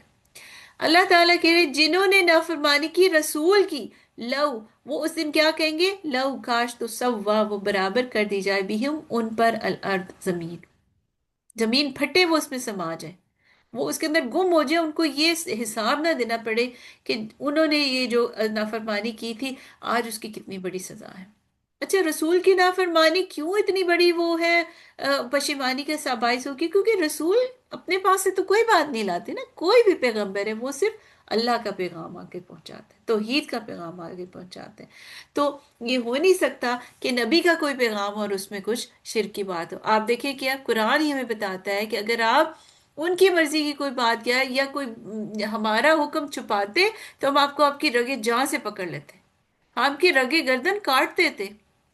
اللہ تعالیٰ کہہ رہے جنہوں نے نافرمانی کی، رسول کی، لو، وہ اس دن کیا کہیں گے؟ لو، کاش تو سوا، وہ برابر کر دی جائے، بہم، ان پر، الارض، زمین، زمین پھٹے وہ اس میں سما جائے، وہ اس کے اندر گم ہو جائے، ان کو یہ حساب نہ دینا پڑے کہ انہوں نے یہ جو نافرمانی کی تھی، آج اس کی کتنی بڑی سزا ہے۔ اچھا، رسول کی نافرمانی کیوں اتنی بڑی وہ ہے، پشیمانی کا باعث ہوگی؟ کیونکہ رسول اپنے پاس سے تو کوئی بات نہیں لاتے نا، کوئی بھی پیغمبر ہے وہ صرف اللہ کا پیغام آگے پہنچاتے ہیں، توحید کا پیغام آگے پہنچاتے ہیں، تو یہ ہو نہیں سکتا کہ نبی کا کوئی پیغام اور اس میں کچھ شرک کی بات ہو۔ آپ دیکھیں کیا قرآن ہی ہمیں بتاتا ہے کہ اگر آپ ان کی مرضی کی کوئی بات کیا یا کوئی ہمارا حکم چھپاتے، تو ہم آپ کو آپ کی رگے جاں سے پکڑ لیتے، ہم کی رگے گردن کاٹ دیتے۔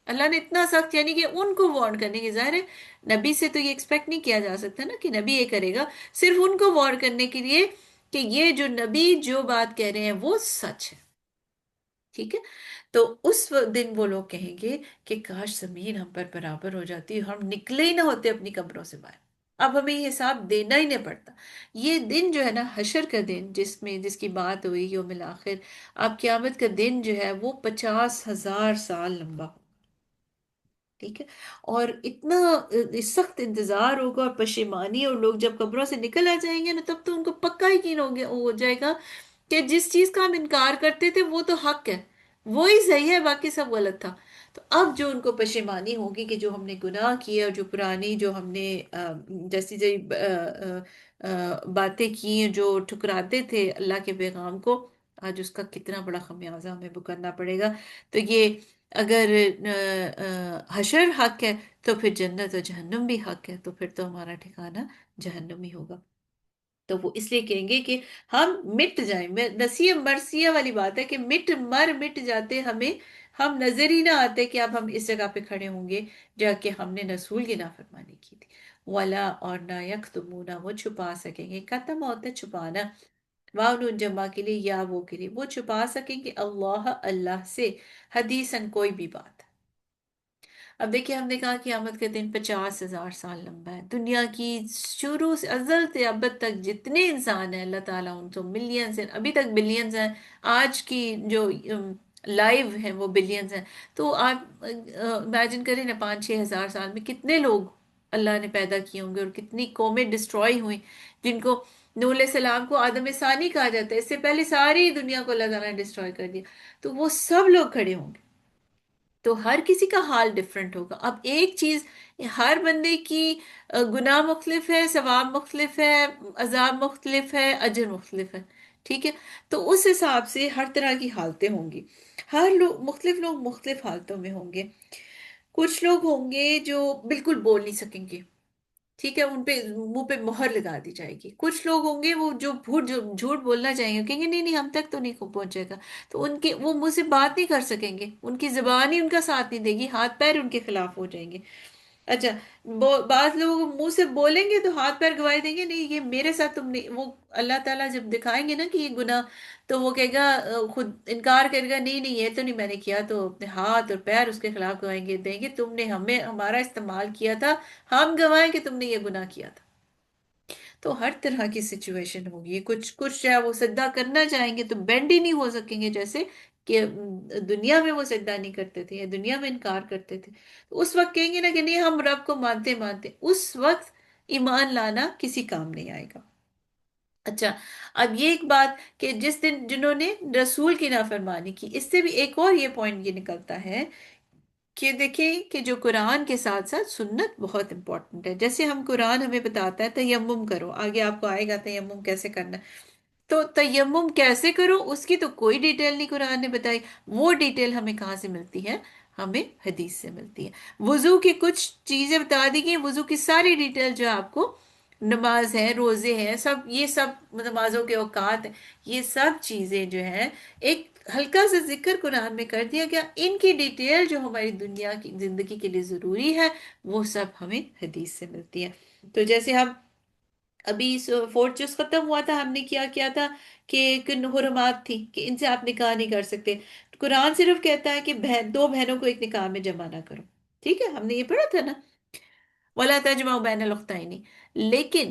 اللہ نے اتنا سخت، یعنی کہ ان کو وارن کرنے کی، ظاہر ہے نبی سے تو یہ ایکسپیکٹ نہیں کیا جا سکتا نا کہ نبی یہ کرے گا، صرف ان کو وارن کرنے کے لیے کہ یہ جو نبی جو بات کہہ رہے ہیں وہ سچ ہے، ٹھیک ہے؟ تو اس دن وہ لوگ کہیں گے کہ کاش زمین ہم پر برابر ہو جاتی، ہم نکلے ہی نہ ہوتے اپنی قبروں سے باہر، اب ہمیں یہ حساب دینا ہی نہیں پڑتا۔ یہ دن جو ہے نا، حشر کا دن، جس کی بات ہوئی، یوم الآخر، اب قیامت کا دن جو ہے وہ 50,000 سال لمبا، ٹھیک ہے؟ اور اتنا سخت انتظار ہوگا اور پشیمانی، اور لوگ جب قبروں سے نکل آ جائیں گے نا، تب تو ان کو پکا یقین ہو جائے گا کہ جس چیز کا ہم انکار کرتے تھے وہ تو حق ہے، وہی صحیح ہے، باقی سب غلط تھا۔ تو اب جو ان کو پشیمانی ہوگی کہ جو ہم نے گناہ کیے، اور جو پرانی جو ہم نے جیسی باتیں کی، جو ٹھکراتے تھے اللہ کے پیغام کو، آج اس کا کتنا بڑا خمیازہ ہمیں بھگتنا پڑے گا۔ تو یہ اگر حشر حق ہے تو پھر جنت و جہنم بھی حق ہے، تو پھر تو ہمارا ٹھکانہ جہنم ہی ہوگا۔ تو وہ اس لیے کہیں گے کہ ہم مٹ جائیں، نسیہ مرثیہ والی بات ہے کہ مٹ جاتے ہمیں، ہم نظر ہی نہ آتے کہ اب ہم اس جگہ پہ کھڑے ہوں گے جا کہ ہم نے رسول کی نافرمانی کی تھی۔ ولا، اور نہ، یکتمون، وہ چھپا سکیں گے، ختم ہوتا ہے چھپانا، واؤن جمع کے لیے، یا وہ کے لیے، وہ چھپا سکیں گے اللہ، اللہ سے، حدیثاً، کوئی بھی بات۔ اب دیکھیں، ہم نے کہا کہ قیامت کے دن 50,000 سال لمبا ہے، دنیا کی شروع سے ازل سے ابد تک جتنے انسان ہیں، اللہ تعالیٰ ان تو ملینز ہیں، ابھی تک بلینز ہیں، آج کی جو لائیو ہیں وہ بلینز ہیں، تو آپ امیجن کریں نا 5-6 ہزار سال میں کتنے لوگ اللہ نے پیدا کیے ہوں گے، اور کتنی قومیں ڈسٹرائی ہوئی، جن کو نوح علیہ السلام کو آدم ثانی کہا جاتا ہے، اس سے پہلے ساری دنیا کو اللہ تعالیٰ نے ڈسٹروائے کر دیا، تو وہ سب لوگ کھڑے ہوں گے، تو ہر کسی کا حال ڈیفرنٹ ہوگا۔ اب ایک چیز، ہر بندے کی گناہ مختلف ہے، ثواب مختلف ہے، عذاب مختلف ہے، اجر مختلف ہے، ٹھیک ہے؟ تو اس حساب سے ہر طرح کی حالتیں ہوں گی، ہر لوگ مختلف حالتوں میں ہوں گے۔ کچھ لوگ ہوں گے جو بالکل بول نہیں سکیں گے، ٹھیک ہے، ان پہ منہ پہ مہر لگا دی جائے گی. کچھ لوگ ہوں گے وہ جو جھوٹ بولنا چاہیں گے، کہیں گے نہیں نہیں ہم تک تو نہیں پہنچے گا، تو ان کے وہ منہ سے بات نہیں کر سکیں گے، ان کی زبان ہی ان کا ساتھ نہیں دے گی، ہاتھ پیر ان کے خلاف ہو جائیں گے. اچھا، بعض لوگ منہ سے بولیں گے تو ہاتھ پیر گواہی دیں گے نہیں یہ میرے ساتھ تم نہیں، وہ اللہ تعالیٰ جب دکھائیں گے نا کہ یہ گناہ، تو وہ کہے گا خود انکار کرے گا نہیں نہیں یہ تو نہیں میں نے کیا، تو اپنے ہاتھ اور پیر اس کے خلاف گوائیں گے، دیں گے تم نے ہمیں ہمارا استعمال کیا تھا، ہم گوائیں کہ تم نے یہ گناہ کیا تھا. تو ہر طرح کی سچویشن ہوگی. کچھ کچھ جو ہے وہ سجدہ کرنا چاہیں گے تو بینڈ ہی نہیں ہو سکیں گے، جیسے کہ دنیا میں وہ سجدہ نہیں کرتے تھے یا دنیا میں انکار کرتے تھے. تو اس وقت کہیں گے نا کہ نہیں ہم رب کو مانتے مانتے، اس وقت ایمان لانا کسی کام نہیں آئے گا. اچھا، اب یہ ایک بات کہ جس دن جنہوں نے رسول کی نافرمانی کی، اس سے بھی ایک اور یہ پوائنٹ یہ نکلتا ہے کہ دیکھیں کہ جو قرآن کے ساتھ ساتھ سنت بہت امپورٹنٹ ہے. جیسے ہم قرآن ہمیں بتاتا ہے تیمم کرو، آگے آپ کو آئے گا تیمم کیسے کرنا ہے، تو تیمم کیسے کرو اس کی تو کوئی ڈیٹیل نہیں قرآن نے بتائی. وہ ڈیٹیل ہمیں کہاں سے ملتی ہے؟ ہمیں حدیث سے ملتی ہے. وضو کی کچھ چیزیں بتا دی گئی، وضو کی ساری ڈیٹیل جو آپ کو، نماز ہے، روزے ہیں، سب یہ سب نمازوں کے اوقات ہیں، یہ سب چیزیں جو ہیں ایک ہلکا سا ذکر قرآن میں کر دیا گیا. ان کی ڈیٹیل جو ہماری دنیا کی زندگی کے لیے ضروری ہے وہ سب ہمیں حدیث سے ملتی ہے. تو جیسے ہم ابھی فورتھ جز ختم ہوا تھا، ہم نے کیا کیا تھا کہ کن حرمات تھی کہ ان سے آپ نکاح نہیں کر سکتے. قرآن صرف کہتا ہے کہ دو بہنوں کو ایک نکاح میں جمع نہ کرو. ٹھیک ہے، ہم نے یہ پڑھا تھا نا، وَلَا تَجْمَعُوا بَيْنَ الْأُخْتَيْنِ. لیکن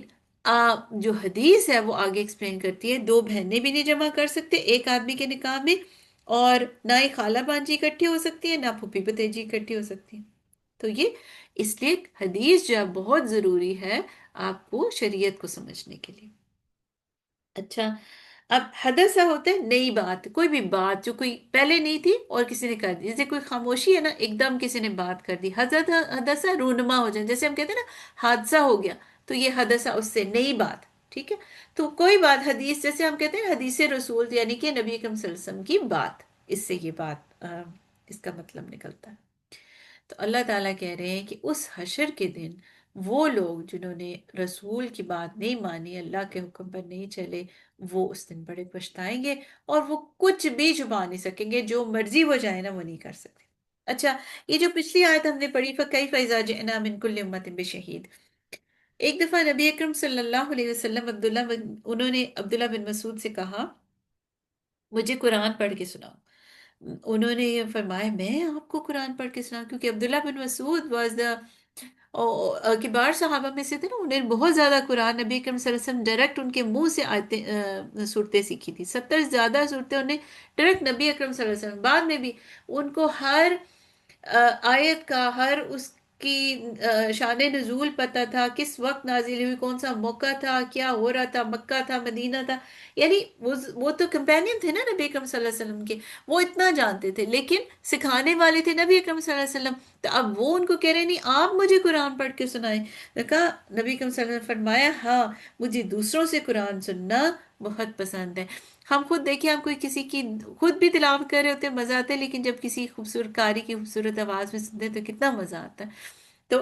جو حدیث ہے وہ آگے ایکسپلین کرتی ہے دو بہنیں بھی نہیں جمع کر سکتے ایک آدمی کے نکاح میں، اور نہ ہی خالہ بانجی اکٹھی ہو سکتی ہے، نہ پھوپھی بھتیجی اکٹھی ہو سکتی ہے. تو یہ اس لیے حدیث جو ہے بہت ضروری ہے آپ کو شریعت کو سمجھنے کے لیے. اچھا، اب حدثہ ہوتا ہے نئی بات، کوئی بھی بات جو کوئی پہلے نہیں تھی اور کسی نے کر دی، جیسے کوئی خاموشی ہے نا، ایک دم کسی نے بات کر دی، حدثہ رونما ہو جائے، جیسے ہم کہتے ہیں نا حادثہ ہو گیا، تو یہ حدثہ اس سے نئی بات. ٹھیک ہے، تو کوئی بات حدیث، جیسے ہم کہتے ہیں حدیث رسول یعنی کہ نبی اکرم صلی اللہ علیہ وسلم کی بات، اس سے یہ بات اس کا مطلب نکلتا ہے. تو اللہ تعالیٰ کہہ رہے ہیں کہ اس حشر کے دن وہ لوگ جنہوں نے رسول کی بات نہیں مانی، اللہ کے حکم پر نہیں چلے، وہ اس دن بڑے پچھتائیں گے، اور وہ کچھ بھی چھپا نہیں سکیں گے، جو مرضی ہو جائے نا وہ نہیں کر سکتے. اچھا، یہ جو پچھلی آیت ہم نے پڑھی فَكَيْفَ إِذَا جِئْنَا مِنْ كُلِّ أُمَّةٍ بِشَهِيدٍ، ایک دفعہ نبی اکرم صلی اللہ علیہ وسلم انہوں نے عبداللہ بن مسعود سے کہا مجھے قرآن پڑھ کے سناؤ. انہوں نے یہ فرمایا میں آپ کو قرآن پڑھ کے سناؤں، کیونکہ عبداللہ بن مسعود واز دا کبار صحابہ میں سے تھے نا، انہیں بہت زیادہ قرآن نبی اکرم صلی اللہ علیہ وسلم ڈائریکٹ ان کے منہ سے آیتیں صورتیں سیکھی تھی، 70 سے زیادہ صورتیں انہیں ڈائریکٹ نبی اکرم صلی اللہ علیہ وسلم. بعد میں بھی ان کو ہر آیت کا، ہر اس کی شان نزول پتہ تھا، کس وقت نازل ہوئی، کون سا موقع تھا، کیا ہو رہا تھا، مکہ تھا مدینہ تھا، یعنی وہ تو کمپینین تھے نا نبی اکرم صلی اللہ علیہ وسلم کے، وہ اتنا جانتے تھے، لیکن سکھانے والے تھے نبی اکرم صلی اللہ علیہ وسلم. تو اب وہ ان کو کہہ رہے نہیں آپ مجھے قرآن پڑھ کے سنائیں. کہا نبی اکرم صلی اللہ علیہ وسلم نے فرمایا ہاں مجھے دوسروں سے قرآن سننا بہت پسند ہے. ہم خود دیکھیں، ہم کوئی کسی کی خود بھی تلاوت کر رہے ہوتے ہیں مزہ آتا ہے، لیکن جب کسی خوبصورت قاری کی خوبصورت آواز میں سنتے ہیں تو کتنا مزہ آتا ہے. تو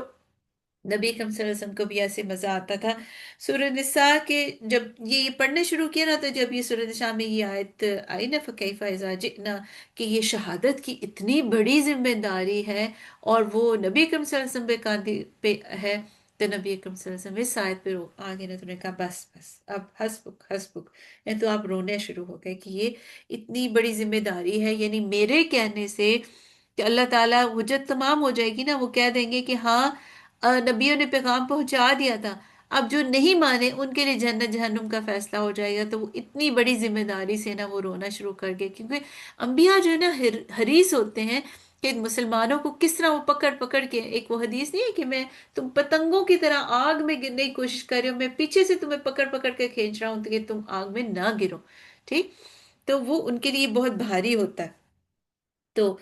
نبی اکرم صلی اللہ علیہ وسلم کو بھی ایسے مزہ آتا تھا. سورہ نساء کے جب یہ پڑھنے شروع کیا نا، تو جب یہ سورہ نساء میں یہ آیت آئی نا فَكَيْفَ إِذَا جِئْنَا، کہ یہ شہادت کی اتنی بڑی ذمہ داری ہے اور وہ نبی اکرم صلی اللہ علیہ وسلم پہ کاندھی پہ ہے، تو نبی اکرم صلی اللہ علیہ وسلم اس آیت پہ آگے نے تو نے کہا بس بس اب حسبک حسبک، یعنی تو آپ رونے شروع ہو گئے کہ یہ اتنی بڑی ذمہ داری ہے، یعنی میرے کہنے سے کہ اللہ تعالیٰ حجت تمام ہو جائے گی نا، وہ کہہ دیں گے کہ ہاں نبیوں نے پیغام پہنچا دیا تھا، اب جو نہیں مانے ان کے لیے جنت جہنم کا فیصلہ ہو جائے گا. تو وہ اتنی بڑی ذمہ داری سے نا وہ رونا شروع کر گئے، کیونکہ انبیاء جو ہے نا حریص ہوتے ہیں کہ مسلمانوں کو کس طرح وہ پکڑ پکڑ کے، ایک وہ حدیث نہیں ہے کہ میں تم پتنگوں کی طرح آگ میں گرنے کی کوشش کر رہے ہو، میں پیچھے سے تمہیں پکڑ پکڑ کے کھینچ رہا ہوں کہ تم آگ میں نہ گرو. ٹھیک، تو وہ ان کے لیے بہت بھاری ہوتا ہے. تو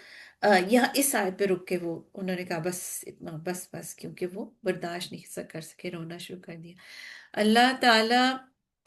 یہاں اس آیت پہ رک کے وہ انہوں نے کہا بس اتنا بس بس، کیونکہ وہ برداشت نہیں کر سکے، رونا شروع کر دیا. اللہ تعالیٰ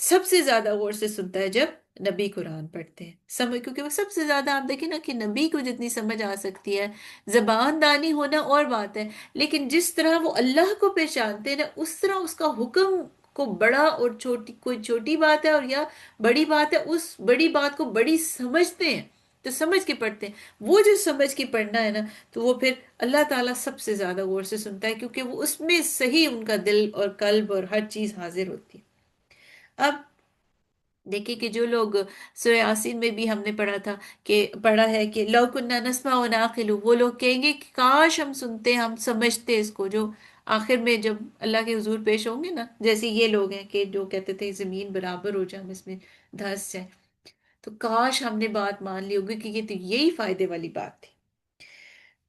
سب سے زیادہ غور سے سنتا ہے جب نبی قرآن پڑھتے ہیں سمجھ، کیونکہ وہ سب سے زیادہ آپ دیکھیں نا کہ نبی کو جتنی سمجھ آ سکتی ہے، زبان دانی ہونا اور بات ہے، لیکن جس طرح وہ اللہ کو پہچانتے ہیں نا، اس طرح اس کا حکم کو بڑا اور چھوٹی، کوئی چھوٹی بات ہے اور یا بڑی بات ہے، اس بڑی بات کو بڑی سمجھتے ہیں، تو سمجھ کے پڑھتے ہیں۔ وہ جو سمجھ کے پڑھنا ہے نا، تو وہ پھر اللہ تعالیٰ سب سے زیادہ غور سے سنتا ہے، کیونکہ وہ اس میں صحیح ان کا دل اور قلب اور ہر چیز حاضر ہوتی ہے۔ اب دیکھیں کہ جو لوگ سورہ یاسین میں بھی ہم نے پڑھا ہے کہ لو کنا نسمع و نعقل، وہ لوگ کہیں گے کہ کاش ہم سنتے، ہم سمجھتے اس کو، جو آخر میں جب اللہ کے حضور پیش ہوں گے نا، جیسے یہ لوگ ہیں کہ جو کہتے تھے زمین برابر ہو جائے، ہم اس میں دھنس جائیں، تو کاش ہم نے بات مان لی ہوگی، کہ یہ تو یہی فائدے والی بات تھی۔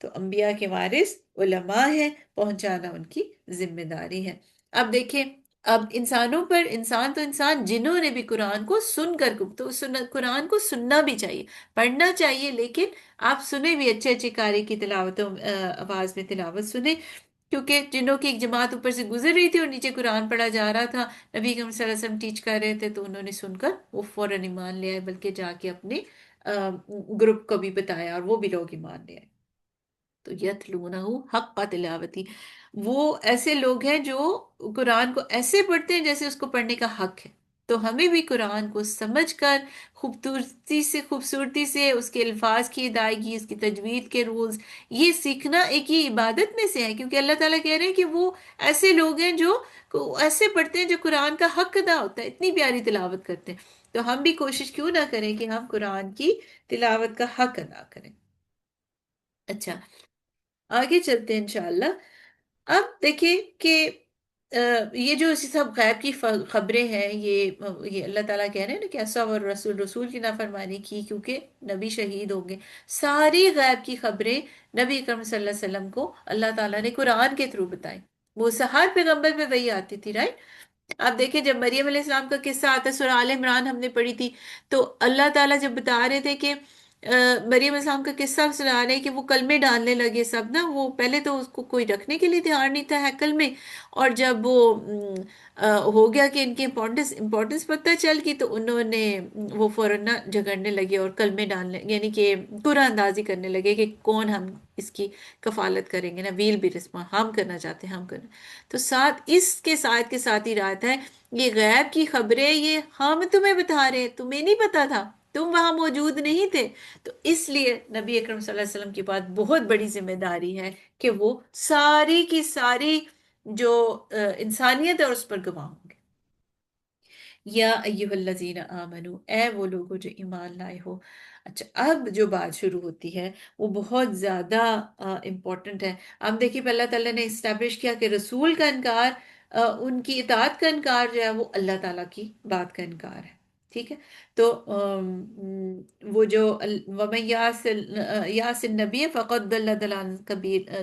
تو انبیاء کے وارث علماء ہیں، پہنچانا ان کی ذمہ داری ہے۔ اب دیکھیں، اب انسانوں پر، انسان تو انسان، جنہوں نے بھی قرآن کو سن کر، تو قرآن کو سننا بھی چاہیے، پڑھنا چاہیے، لیکن آپ سنیں بھی، اچھے اچھے قاری کی تلاوت، آواز میں تلاوت سنیں، کیونکہ جنہوں کی ایک جماعت اوپر سے گزر رہی تھی اور نیچے قرآن پڑھا جا رہا تھا، نبی کریم صلی اللہ علیہ وسلم ٹیچ کر رہے تھے، تو انہوں نے سن کر وہ فوراً ایمان لے آئے، بلکہ جا کے اپنے گروپ کو بھی بتایا اور وہ بھی لوگ ایمان لے آئے۔ تو یتلونہ حق تلاوتی، وہ ایسے لوگ ہیں جو قرآن کو ایسے پڑھتے ہیں جیسے اس کو پڑھنے کا حق ہے۔ تو ہمیں بھی قرآن کو سمجھ کر خوبصورتی سے اس کے الفاظ کی ادائیگی، اس کی تجوید کے رولز، یہ سیکھنا ایک یہ عبادت میں سے ہے، کیونکہ اللہ تعالیٰ کہہ رہے ہیں کہ وہ ایسے لوگ ہیں جو ایسے پڑھتے ہیں جو قرآن کا حق ادا ہوتا ہے، اتنی پیاری تلاوت کرتے ہیں۔ تو ہم بھی کوشش کیوں نہ کریں کہ ہم قرآن کی تلاوت کا حق ادا کریں۔ اچھا، آگے چلتے ہیں انشاءاللہ۔ اب دیکھیں کہ یہ جو اسی سب غیب کی خبریں ہیں، یہ اللہ تعالیٰ کہہ رہے ہیں نا کہ ایسا اور رسول کی نافرمانی کی، کیونکہ نبی شہید ہوں گے۔ ساری غیب کی خبریں نبی اکرم صلی اللہ علیہ وسلم کو اللہ تعالیٰ نے قرآن کے تھرو بتائیں۔ وہ ہر پیغمبر پہ وہی آتی تھی، رائٹ؟ آپ دیکھیں جب مریم علیہ السلام کا قصہ آتا ہے، سورہ آل عمران ہم نے پڑھی تھی، تو اللہ تعالیٰ جب بتا رہے تھے کہ مریم علیہ السلام کا قصہ سنا رہے ہیں کہ وہ کلمے ڈالنے لگے سب نا، وہ پہلے تو اس کو کوئی رکھنے کے لیے تیار نہیں تھا ہیکل میں، اور جب وہ ہو گیا کہ ان کی امپورٹنس پتہ چل گئی، تو انہوں نے وہ فوراً نہ جھگڑنے لگے اور کلمے ڈالنے، یعنی کہ قرآن اندازی کرنے لگے کہ کون ہم اس کی کفالت کریں گے نا، ویل بھی رسما ہم کرنا چاہتے ہیں، ہم کرنا۔ تو ساتھ اس کے ساتھ ہی رات ہے، یہ غیب کی خبریں، یہ ہم تمہیں بتا رہے ہیں، تمہیں نہیں پتا تھا، تم وہاں موجود نہیں تھے۔ تو اس لیے نبی اکرم صلی اللہ علیہ وسلم کے بعد بہت بڑی ذمہ داری ہے کہ وہ ساری کی ساری جو انسانیت ہے اس پر گواہ ہوں گے۔ یا ایہا الذین آمنو، اے وہ لوگوں جو ایمان لائے ہو۔ اچھا، اب جو بات شروع ہوتی ہے وہ بہت زیادہ امپورٹنٹ ہے۔ اب دیکھیے اللہ تعالیٰ نے اسٹیبلش کیا کہ رسول کا انکار، ان کی اطاعت کا انکار جو ہے وہ اللہ تعالیٰ کی بات کا انکار ہے، ٹھیک ہے؟ تو وہ جو وَمَن یعص النبی فقد ضل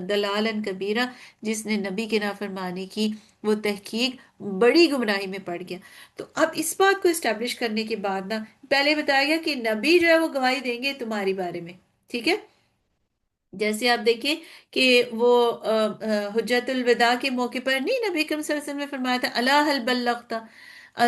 ضلالا کبیرا، جس نے نبی کی نافرمانی کی وہ تحقیق بڑی گمراہی میں پڑ گیا۔ تو اب اس بات کو اسٹیبلش کرنے کے بعد نا، پہلے بتایا گیا کہ نبی جو ہے وہ گواہی دیں گے تمہاری بارے میں، ٹھیک ہے؟ جیسے آپ دیکھیں کہ وہ حجت الوداع کے موقع پر نہیں، نبی کریم صلی اللہ علیہ وسلم نے فرمایا تھا الا هل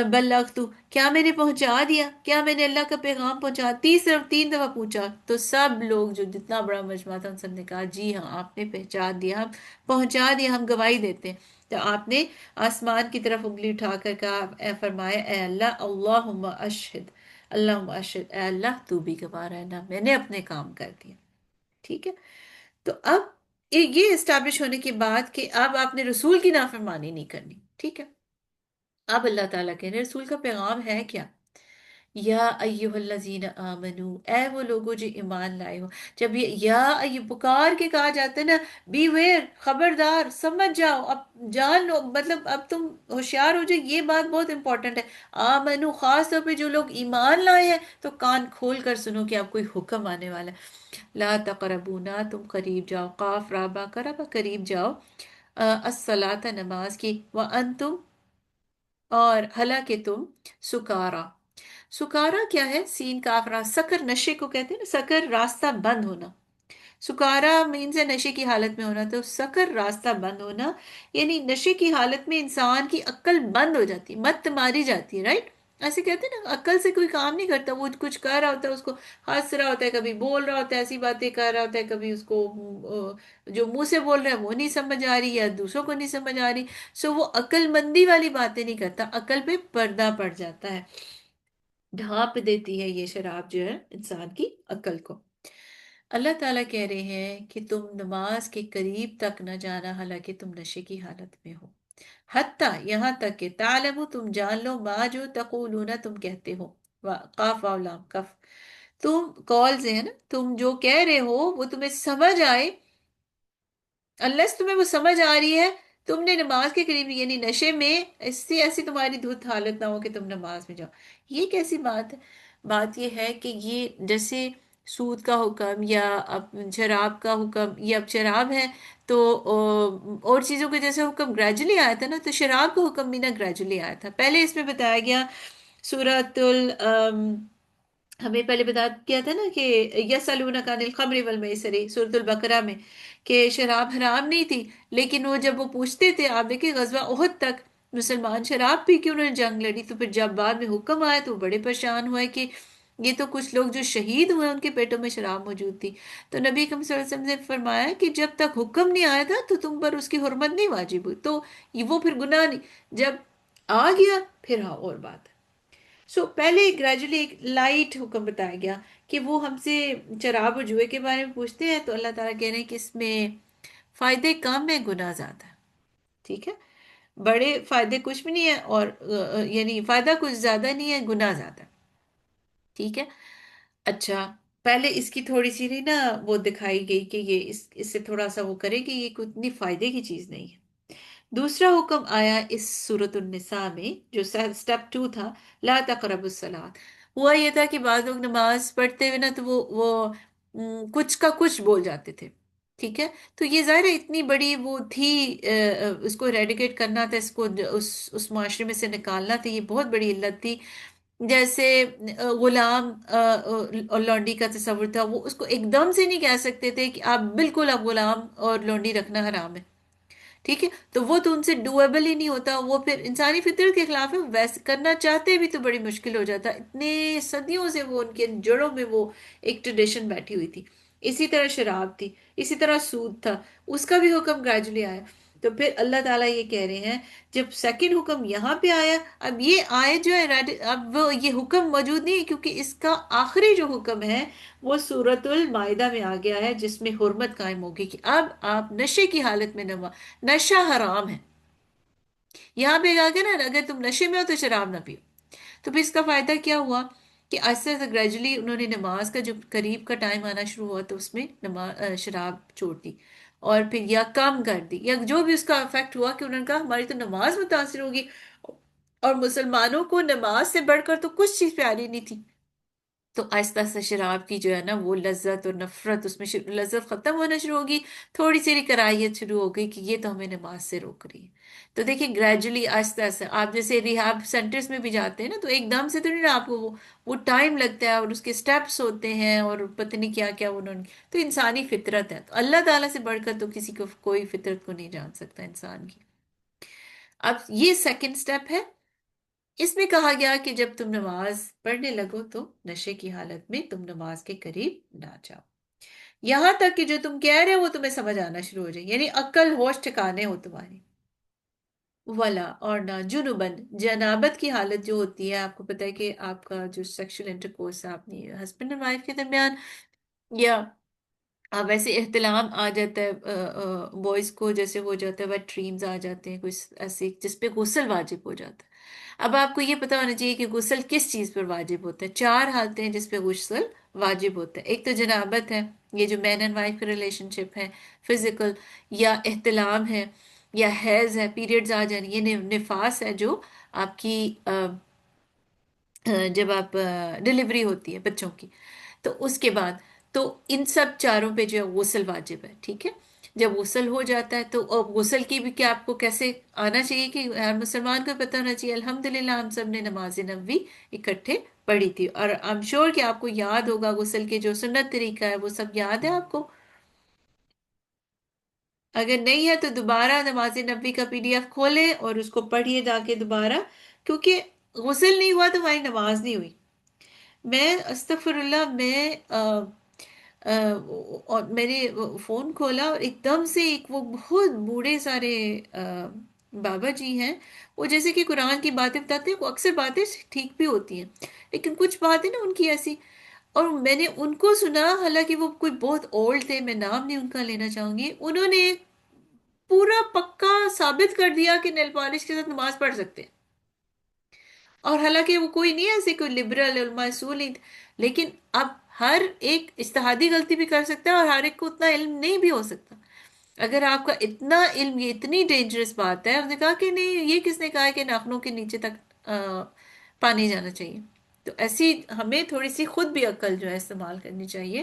بلغت، کیا میں نے پہنچا دیا، کیا میں نے اللہ کا پیغام پہنچا؟ 3 دفعہ پوچھا، تو سب لوگ جو جتنا بڑا مجمع تھا ان سب نے کہا جی ہاں آپ نے پہنچا دیا، ہم پہنچا دیا، ہم گواہی دیتے ہیں۔ تو آپ نے آسمان کی طرف انگلی اٹھا کر کہا، فرمایا اے اللہ، اللہم اشہد، اللہم اشہد، اے اللہ تو بھی گواہ رہنا، میں نے اپنے کام کر دیا، ٹھیک ہے؟ تو اب یہ اسٹیبلش ہونے کے بعد کہ اب آپ نے رسول کی نافرمانی نہیں کرنی، ٹھیک ہے؟ اب اللہ تعالیٰ کہہ رہے رسول کا پیغام ہے کیا؟ یا ایہا الذین آمنو، اے وہ لوگوں جو ایمان لائے ہو۔ جب یہ یا پکار کے کہا جاتا ہے نا، بی ویئر، خبردار، سمجھ جاؤ، اب جان لو، مطلب اب تم ہوشیار ہو جائے، یہ بات بہت امپورٹنٹ ہے۔ آمنو، خاص طور پہ جو لوگ ایمان لائے ہیں تو کان کھول کر سنو کہ اب کوئی حکم آنے والا ہے۔ لا تقربونا، تم قریب جاؤ، قاف رابا کربا، قریب جاؤ، الصلاۃ، نماز کی، وانتم، اور حالانکہ تم، سکارا، سکارا کیا ہے؟ سین کاف را، سکر نشے کو کہتے ہیں نا، سکر راستہ بند ہونا، سکارا مینز ہے نشے کی حالت میں ہونا، تو سکر راستہ بند ہونا، یعنی نشے کی حالت میں انسان کی عقل بند ہو جاتی ہے، مت ماری جاتی ہے، رائٹ؟ ایسے کہتے ہیں نا عقل سے کوئی کام نہیں کرتا، وہ کچھ کر رہا ہوتا ہے اس کو ہنس رہا ہوتا ہے، کبھی بول رہا ہوتا ہے ایسی باتیں کر رہا ہوتا ہے، کبھی اس کو جو منہ سے بول رہا ہے وہ نہیں سمجھ آ رہی یا دوسروں کو نہیں سمجھ آ رہی، سو وہ عقل مندی والی باتیں نہیں کرتا، عقل پہ پردہ پڑ جاتا ہے، ڈھانپ دیتی ہے یہ شراب جو ہے انسان کی عقل کو۔ اللہ تعالیٰ کہہ رہے ہیں کہ تم نماز کے قریب تک نہ جانا حالانکہ تم نشے کی حالت میں ہو، حتیٰ یہاں تک کہ تعلمو تم جان لو ما جو تقولون تم کہتے ہو، قاف واو لام کف، تم کال سے ہے نا، تم جو کہہ رہے ہو وہ تمہیں سمجھ آئے، انلیس تمہیں وہ سمجھ آ رہی ہے، تم نے نماز کے قریب یعنی نشے میں ایسی ایسی تمہاری دھت حالت نہ ہو کہ تم نماز میں جاؤ۔ یہ کیسی بات ہے؟ بات یہ ہے کہ یہ جیسے سود کا حکم یا شراب کا حکم، یا اب شراب ہے تو اور چیزوں کے جیسے حکم گریجولی آیا تھا نا، تو شراب کا حکم بھی نا گریجولی آیا تھا۔ پہلے اس میں بتایا گیا سورۃ ہمیں پہلے بتا کیا تھا نا کہ یسألونک عن الخمر والمیسر سورۃ البقرہ میں، کہ شراب حرام نہیں تھی، لیکن وہ جب وہ پوچھتے تھے، آپ دیکھیں غزوہ احد تک مسلمان شراب پی کے انہوں نے جنگ لڑی، تو پھر جب بعد میں حکم آیا تو وہ بڑے پریشان ہوئے کہ یہ تو کچھ لوگ جو شہید ہوئے ان کے پیٹوں میں شراب موجود تھی، تو نبی اکرم صلی اللہ علیہ وسلم نے فرمایا کہ جب تک حکم نہیں آیا تھا تو تم پر اس کی حرمت نہیں واجب ہوئی، تو وہ پھر گناہ نہیں، جب آ گیا پھر ہاں اور بات ہے۔ سو پہلے گریجولی ایک لائٹ حکم بتایا گیا کہ وہ ہم سے شراب اور جوئے کے بارے میں پوچھتے ہیں، تو اللہ تعالیٰ کہہ رہے ہیں کہ اس میں فائدے کم ہے، گناہ زیادہ ہے، ٹھیک ہے، بڑے فائدے کچھ بھی نہیں ہے، اور یعنی فائدہ کچھ زیادہ نہیں ہے، گناہ زیادہ ہے، ٹھیک ہے۔ اچھا، پہلے اس کی تھوڑی سی نا وہ دکھائی گئی کہ یہ اس سے تھوڑا سا وہ کرے کہ یہ کوئی اتنی فائدے کی چیز نہیں ہے۔ دوسرا حکم آیا اس سورۃ النساء میں جو سٹیپ 2 تھا، لا تقربوا الصلاۃ، ہوا یہ تھا کہ بعض لوگ نماز پڑھتے ہوئے نا تو وہ کچھ کا کچھ بول جاتے تھے، ٹھیک ہے، تو یہ ظاہر ہے اتنی بڑی وہ تھی، اس کو ریڈیکیٹ کرنا تھا، اس کو اس معاشرے میں سے نکالنا تھا، یہ بہت بڑی علت تھی۔ جیسے غلام اور لونڈی کا تصور تھا، وہ اس کو ایک دم سے نہیں کہہ سکتے تھے کہ آپ بالکل اب غلام اور لونڈی رکھنا حرام ہے، ٹھیک ہے، تو وہ تو ان سے ڈویبل ہی نہیں ہوتا، وہ پھر انسانی فطرت کے خلاف ہے، ویسے کرنا چاہتے بھی تو بڑی مشکل ہو جاتا، اتنے صدیوں سے وہ ان کے جڑوں میں وہ ایک ٹریڈیشن بیٹھی ہوئی تھی۔ اسی طرح شراب تھی، اسی طرح سود تھا، اس کا بھی حکم گریجولی آیا، تو پھر اللہ تعالیٰ یہ کہہ رہے ہیں جب سیکنڈ حکم یہاں پہ آیا، اب یہ آئے جو ہے اب وہ یہ حکم موجود نہیں ہے، کیونکہ اس کا آخری جو حکم ہے وہ سورۃ المائدہ میں آ گیا ہے، جس میں حرمت قائم ہوگی کہ اب آپ نشے کی حالت میں نشہ حرام ہے، یہاں پہ آ گیا نا، اگر تم نشے میں ہو تو شراب نہ پیو، تو پھر اس کا فائدہ کیا ہوا کہ آہستہ آہستہ گریجولی انہوں نے نماز کا جو قریب کا ٹائم آنا شروع ہوا تو اس میں شراب چھوڑ دی، اور پھر یا کم کر دی، یا جو بھی اس کا افیکٹ ہوا کہ انہوں نے کہا ہماری تو نماز متاثر ہوگی، اور مسلمانوں کو نماز سے بڑھ کر تو کچھ چیز پیاری نہیں تھی، تو آہستہ آہستہ شراب کی جو ہے نا وہ لذت اور نفرت، اس میں لذت ختم ہونا شروع ہوگی، تھوڑی سی کراہیت شروع ہو گئی کہ یہ تو ہمیں نماز سے روک رہی ہے۔ تو دیکھیں گریجولی آہستہ آہستہ آپ جیسے ریہاب سینٹرز میں بھی جاتے ہیں نا، تو ایک دم سے تو نہیں نا، آپ کو وہ ٹائم لگتا ہے، اور اس کے سٹیپس ہوتے ہیں، اور پتہ نہیں کیا کیا انہوں نے، تو انسانی فطرت ہے، تو اللہ تعالیٰ سے بڑھ کر تو کسی کو کوئی فطرت کو نہیں جان سکتا انسان کی۔ اب یہ سیکنڈ سٹیپ ہے، اس میں کہا گیا کہ جب تم نماز پڑھنے لگو تو نشے کی حالت میں تم نماز کے قریب نہ جاؤ، یہاں تک کہ جو تم کہہ رہے ہو وہ تمہیں سمجھ آنا شروع ہو جائے، یعنی عقل ہوش ٹھکانے ہو تمہاری، ولا اور نہ جنوبن، جنابت کی حالت جو ہوتی ہے، آپ کو پتہ ہے کہ آپ کا جو سیکشل انٹرکورس ہے اپنی ہسبینڈ اور وائف کے درمیان، یا ویسے احتلام آ جاتا ہے بوائز کو، جیسے ہو جاتا ہے ویٹ ڈریمز آ جاتے ہیں، کوئی ایسے جس پہ غسل واجب ہو جاتا ہے۔ اب آپ کو یہ پتا ہونا چاہیے کہ غسل کس چیز پر واجب ہوتا ہے، چار حالتیں ہیں جس پہ غسل واجب ہوتا ہے، ایک تو جنابت ہے، یہ جو مین اینڈ وائف کا ریلیشن شپ ہے فزیکل، یا احتلام ہے، یا حیض ہے، پیریڈز آ جانی، یہ نفاس ہے جو آپ کی جب آپ ڈلیوری ہوتی ہے بچوں کی، تو اس کے بعد تو ان سب چاروں پہ جو ہے غسل واجب ہے، ٹھیک ہے، جب غسل ہو جاتا ہے تو غسل کی بھی کیا آپ کو کیسے آنا چاہیے کہ ہر مسلمان کو پتہ ہونا چاہیے، الحمدللہ ہم سب نے نماز نبوی اکٹھے پڑھی تھی، اور I'm sure کہ آپ کو یاد ہوگا غسل کے جو سنت طریقہ ہے وہ سب یاد ہے آپ کو، اگر نہیں ہے تو دوبارہ نماز نبوی کا PDF کھولیں اور اس کو پڑھیے جا کے دوبارہ، کیونکہ غسل نہیں ہوا تو ہماری نماز نہیں ہوئی. میں استغفر اللہ، میں اور میں نے فون کھولا اور ایک دم سے ایک وہ بہت بوڑھے سارے بابا جی ہیں، وہ جیسے کہ قرآن کی باتیں بتاتے ہیں، وہ اکثر باتیں ٹھیک بھی ہوتی ہیں لیکن کچھ باتیں نا ان کی ایسی، اور میں نے ان کو سنا، حالانکہ وہ کوئی بہت اولڈ تھے، میں نام نہیں ان کا لینا چاہوں گی، انہوں نے پورا پکا ثابت کر دیا کہ نیل پالش کے ساتھ نماز پڑھ سکتے ہیں. اور حالانکہ وہ کوئی نہیں ایسے کوئی لبرل علماء اصول نہیں تھے، لیکن اب ہر ایک اجتہادی غلطی بھی کر سکتا ہے اور ہر ایک کو اتنا علم نہیں بھی ہو سکتا. اگر آپ کا اتنا علم، یہ اتنی ڈینجرس بات ہے، اس نے کہا کہ نہیں، یہ کس نے کہا ہے کہ ناخنوں کے نیچے تک پانی جانا چاہیے. تو ایسی ہمیں تھوڑی سی خود بھی عقل جو ہے استعمال کرنی چاہیے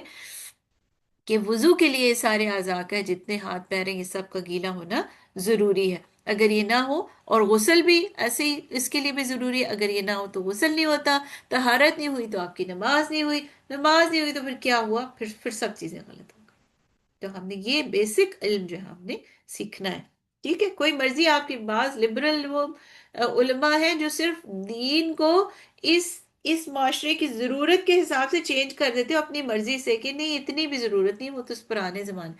کہ وضو کے لیے سارے اعضاء کا جتنے ہاتھ پیر ہیں یہ سب کا گیلا ہونا ضروری ہے. اگر یہ نہ ہو، اور غسل بھی ایسے ہی اس کے لیے بھی ضروری ہے، اگر یہ نہ ہو تو غسل نہیں ہوتا، طہارت نہیں ہوئی تو آپ کی نماز نہیں ہوئی، نماز نہیں ہوئی تو پھر کیا ہوا، پھر سب چیزیں غلط ہو گئی. تو ہم نے یہ بیسک علم جو ہے ہم نے سیکھنا ہے. ٹھیک ہے، کوئی مرضی آپ کی، بعض لبرل وہ علماء ہیں جو صرف دین کو اس معاشرے کی ضرورت کے حساب سے چینج کر دیتے ہو اپنی مرضی سے، کہ نہیں اتنی بھی ضرورت نہیں، وہ تو اس پرانے زمانے.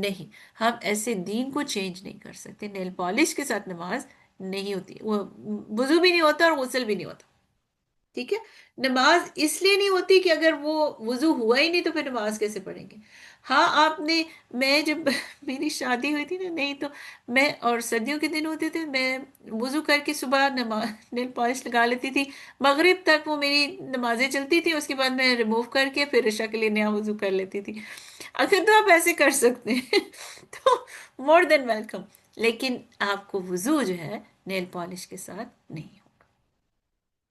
نہیں، ہم ایسے دین کو چینج نہیں کر سکتے. نیل پالش کے ساتھ نماز نہیں ہوتی، وہ وضو بھی نہیں ہوتا اور غسل بھی نہیں ہوتا. ٹھیک ہے، نماز اس لیے نہیں ہوتی کہ اگر وہ وضو ہوا ہی نہیں تو پھر نماز کیسے پڑھیں گے. ہاں آپ نے، میں جب میری شادی ہوئی تھی نا، نہیں تو میں، اور سردیوں کے دن ہوتے تھے، میں وضو کر کے صبح نیل پالش لگا لیتی تھی، مغرب تک وہ میری نمازیں چلتی تھی، اس کے بعد میں ریموو کر کے پھر عشاء کے لیے نیا وضو کر لیتی تھی. اگر تو آپ ایسے کر سکتے ہیں تو مور دین ویلکم، لیکن آپ کو وضو جو ہے نیل پالش کے ساتھ نہیں ہوگا.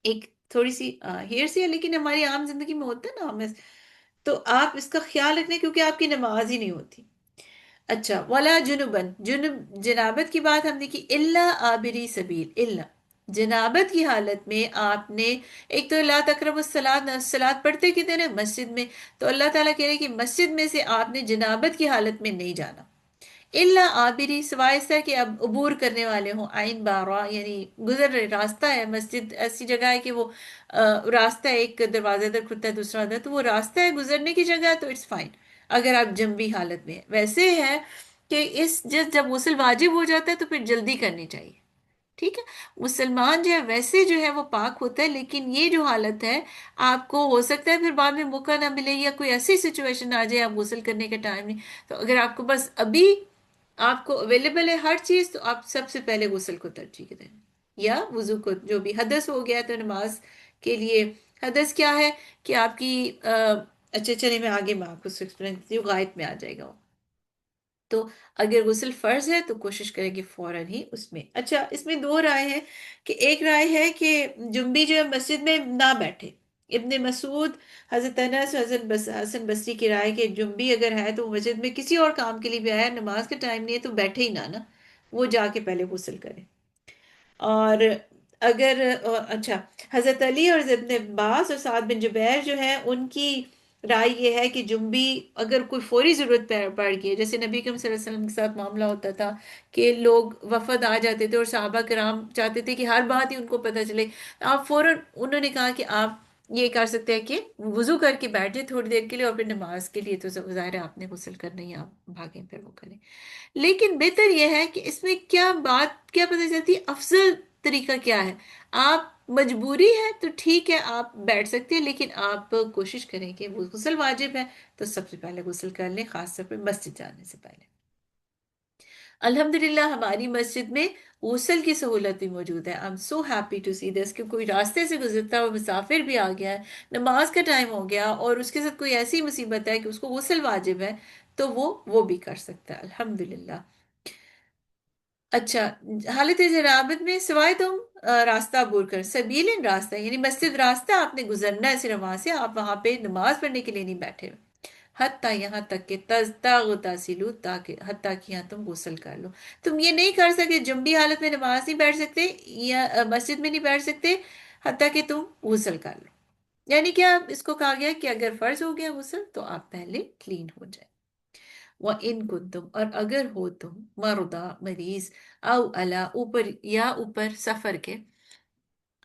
ایک تھوڑی سی ہیئر سی ہے لیکن ہماری عام زندگی میں ہوتا ہے نا، ہمیں تو آپ اس کا خیال رکھیں کیونکہ آپ کی نماز ہی نہیں ہوتی. اچھا، ولا جنبن، جنابت کی بات ہم نے کی، اللہ عابری سبیل، اللہ جنابت کی حالت میں آپ نے، ایک تو لا تقربوا الصلاۃ، صلاۃ پڑھتے کتنے ہیں مسجد میں، تو اللہ تعالیٰ کہہ رہے ہیں کہ مسجد میں سے آپ نے جنابت کی حالت میں نہیں جانا. اللہ عابری، سوائے اس طرح کہ اب عبور کرنے والے ہوں، آئین بارا یعنی گزر رہے، راستہ ہے، مسجد ایسی جگہ ہے کہ وہ راستہ ہے، ایک دروازہ ادھر کھلتا ہے دوسرا ادھر، تو وہ راستہ ہے، گزرنے کی جگہ ہے، تو اٹس فائن اگر آپ جنبی حالت میں ہیں. ویسے ہے کہ جب غسل واجب ہو جاتا ہے تو پھر جلدی کرنی چاہیے. ٹھیک ہے، مسلمان جو ہے ویسے جو ہے وہ پاک ہوتا ہے، لیکن یہ جو حالت ہے، آپ کو ہو سکتا ہے پھر بعد میں موقع نہ ملے یا کوئی ایسی سچویشن آ جائے آپ غسل کرنے کا ٹائم نہیں، تو اگر آپ کو بس ابھی آپ کو اویلیبل ہے ہر چیز، تو آپ سب سے پہلے غسل کو ترجیح دیں، یا وضو کو. جو بھی حدث ہو گیا تو نماز کے لیے، حدث کیا ہے کہ آپ کی اچھا چلے میں آگے میں آپ کو ایکسپلین کرتی ہوں، غائب میں آ جائے گا وہ. تو اگر غسل فرض ہے تو کوشش کریں کہ فوراً ہی اس میں. اچھا، اس میں دو رائے ہیں، کہ ایک رائے ہے کہ جنبی جو ہے مسجد میں نہ بیٹھے. ابن مسعود، حضرت انس، حضرت حسن بصری کی رائے کہ جنبی اگر ہے تو وہ مسجد میں کسی اور کام کے لیے بھی آیا، نماز کا ٹائم نہیں ہے تو بیٹھے ہی نہ وہ جا کے پہلے غسل کرے. اور اگر اچھا، حضرت علی اور حضرت ابن عباس اور سعد بن جبیر جو ہیں، ان کی رائے یہ ہے کہ جنبی اگر کوئی فوری ضرورت پڑ گئی ہے، جیسے نبی کریم صلی اللہ علیہ وسلم کے ساتھ معاملہ ہوتا تھا کہ لوگ وفد آ جاتے تھے اور صحابہ کرام چاہتے تھے کہ ہر بات ہی ان کو پتہ چلے، آپ فوراً، انہوں نے کہا کہ آپ یہ کر سکتے ہیں کہ وضو کر کے بیٹھ جائیں تھوڑی دیر کے لیے، اور پھر نماز کے لیے تو ظاہر ہے آپ نے غسل کرنا ہی، آپ بھاگیں پھر وہ کریں. لیکن بہتر یہ ہے کہ اس میں کیا بات کیا پتہ چلتی ہے، افضل طریقہ کیا ہے. آپ مجبوری ہے تو ٹھیک ہے آپ بیٹھ سکتے ہیں، لیکن آپ کوشش کریں کہ وہ غسل واجب ہے تو سب سے پہلے غسل کر لیں، خاص طور پہ مسجد جانے سے پہلے. الحمدللہ ہماری مسجد میں غسل کی سہولت بھی موجود ہے. I'm so happy to see this کہ کوئی راستے سے گزرتا ہوا مسافر بھی آ گیا ہے، نماز کا ٹائم ہو گیا اور اس کے ساتھ کوئی ایسی مصیبت ہے کہ اس کو غسل واجب ہے، تو وہ بھی کر سکتا ہے الحمدللہ. اچھا، حالت جنابت میں سوائے تم راستہ عبور کر، سبیل راستہ یعنی مسجد راستہ آپ نے گزرنا ہے صرف وہاں سے، آپ وہاں پہ نماز پڑھنے کے لیے نہیں بیٹھے ہوئے. حتیٰ یہاں تک کہ تغتسلوا، تاکہ حتیٰ کہ یہاں تم غسل کر لو. تم یہ نہیں کر سکتے، جنبی حالت میں نماز نہیں بیٹھ سکتے یا مسجد میں نہیں بیٹھ سکتے حتیٰ کہ تم غسل کر لو. یعنی کیا اس کو کہا گیا کہ اگر فرض ہو گیا غسل تو آپ پہلے کلین ہو جائے. وَإِن كُنتُمْ، اور اگر ہو تم، مرضى مریض، او علی اوپر یا اوپر سفر کے،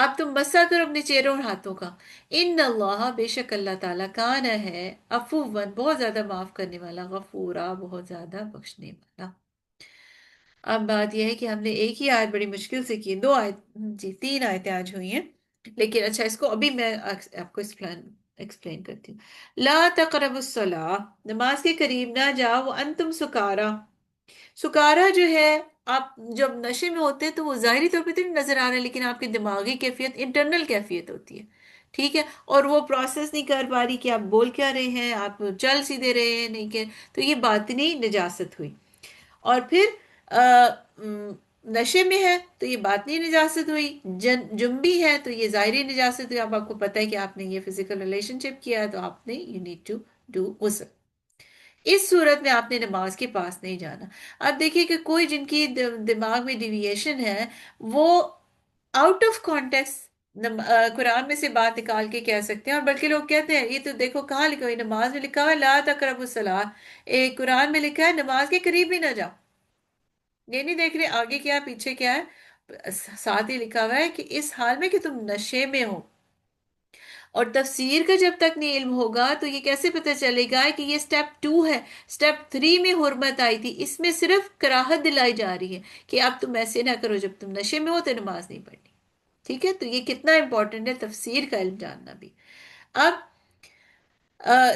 اب تم مسا کرو اپنے چہروں اور ہاتھوں کا. ان اللہ، بے شک اللہ تعالیٰ، کان ہے عفواً، بہت زیادہ معاف کرنے والا، غفورا، بہت زیادہ بخشنے والا. اب بات یہ ہے کہ ہم نے ایک ہی آیت بڑی مشکل سے کی، دو آیت، جی 3 آیتیں آج ہوئی ہیں، لیکن اچھا اس کو ابھی میں آپ کو ایکسپلین کرتی ہوں. لا تقربوا الصلاۃ، نماز کے قریب نہ جاؤ، وانتم سکارا. سکارا جو ہے، آپ جب نشے میں ہوتے ہیں تو وہ ظاہری طور پہ تو نہیں نظر آ رہا ہے، لیکن آپ کی دماغی کیفیت انٹرنل کیفیت ہوتی ہے. ٹھیک ہے، اور وہ پروسیس نہیں کر پا رہی کہ آپ بول کیا رہے ہیں، آپ چل سیدھے رہے ہیں نہیں کہ، تو یہ باطنی نجاست ہوئی. اور پھر نشے میں ہے تو یہ باطنی نجاست ہوئی. جنبی ہے تو یہ ظاہری نجاست ہوئی. اب آپ کو پتہ ہے کہ آپ نے یہ فزیکل ریلیشن شپ کیا ہے تو آپ نے یو نیڈ ٹو ڈو غسل. اس صورت میں آپ نے نماز کے پاس نہیں جانا. اب دیکھیے کہ کوئی جن کی دماغ میں ڈیویشن ہے، وہ آؤٹ آف کانٹیکس قرآن میں سے بات نکال کے کہہ سکتے ہیں، اور بلکہ لوگ کہتے ہیں یہ تو دیکھو کہاں لکھا ہے، نماز میں لکھا ہے لا تقربوا الصلاۃ، قرآن میں لکھا ہے نماز کے قریب بھی نہ جاؤ. یہ نہیں دیکھ رہے آگے کیا ہے پیچھے کیا ہے، ساتھ ہی لکھا ہوا ہے کہ اس حال میں کہ تم نشے میں ہو. اور تفسیر کا جب تک نہیں علم ہوگا تو یہ کیسے پتہ چلے گا کہ یہ سٹیپ 2 ہے. سٹیپ 3 میں حرمت آئی تھی، اس میں صرف کراہت دلائی جا رہی ہے کہ اب تم ایسے نہ کرو، جب تم نشے میں ہو تو نماز نہیں پڑھنی. ٹھیک ہے، تو یہ کتنا امپورٹنٹ ہے تفسیر کا علم جاننا بھی. اب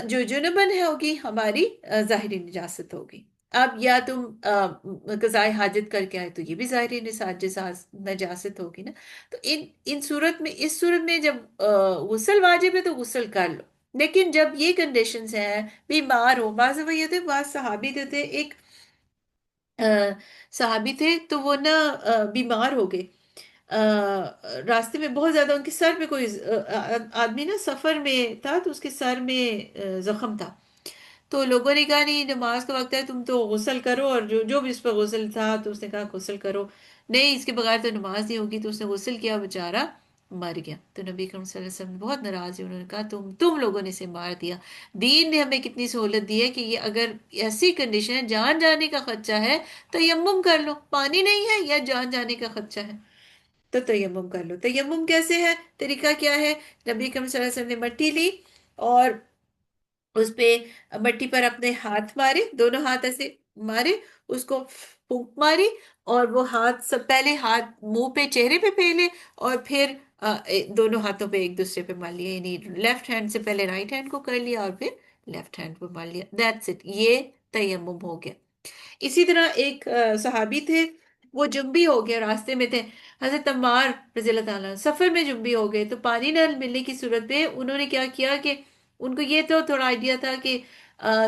جو جنبن ہے ہوگی ہماری ظاہری نجاست ہوگی. اب یا تم قضائے حاجت کر کے آئے تو یہ بھی ظاہری نجاست ہوگی نا. تو اس صورت میں جب غسل واجب ہے تو غسل کر لو. لیکن جب یہ کنڈیشنز ہیں، بیمار ہو، بعض دفعہ یہ تھے، بعض صحابی تھے، ایک صحابی تھے تو وہ نا بیمار ہو گئے. راستے میں بہت زیادہ ان کے سر میں کوئی آدمی نا سفر میں تھا تو اس کے سر میں زخم تھا. تو لوگوں نے کہا نہیں نماز کا وقت ہے، تم تو غسل کرو، اور جو بھی اس پر غسل تھا تو اس نے کہا غسل کرو، نہیں اس کے بغیر تو نماز نہیں ہوگی. تو اس نے غسل کیا، بیچارہ مر گیا. تو نبی کریم صلی اللہ علیہ وسلم بہت ناراض ہوئے، انہوں نے کہا تم لوگوں نے اسے مار دیا. دین نے ہمیں کتنی سہولت دی ہے کہ یہ اگر ایسی کنڈیشن ہے جان جانے کا خدشہ ہے تیمم کر لو، پانی نہیں ہے یا جان جانے کا خدشہ ہے تو تیمم کر لو. تیمم کیسے ہے، طریقہ کیا ہے؟ نبی کریم صلی اللہ علیہ وسلم نے مٹی لی اور اس پہ مٹی پر اپنے ہاتھ مارے، دونوں ہاتھ ایسے مارے، اس کو پھونک ماری، اور وہ ہاتھ سب پہلے ہاتھ منہ پہ چہرے پہ پھیلے، اور پھر دونوں ہاتھوں پہ ایک دوسرے پہ مار لیا، یعنی لیفٹ ہینڈ سے پہلے رائٹ ہینڈ کو کر لیا اور پھر لیفٹ ہینڈ پہ مار لیا. دیٹس اٹ، یہ تیمم ہو گیا. اسی طرح ایک صحابی تھے، وہ جنبی ہو گئے، راستے میں تھے، حضرت عمار رضی اللہ تعالیٰ عنہ سفر میں جنبی ہو گئے. تو پانی نہ ملنے کی صورت میں انہوں نے کیا کیا کہ ان کو یہ تو تھوڑا آئیڈیا تھا کہ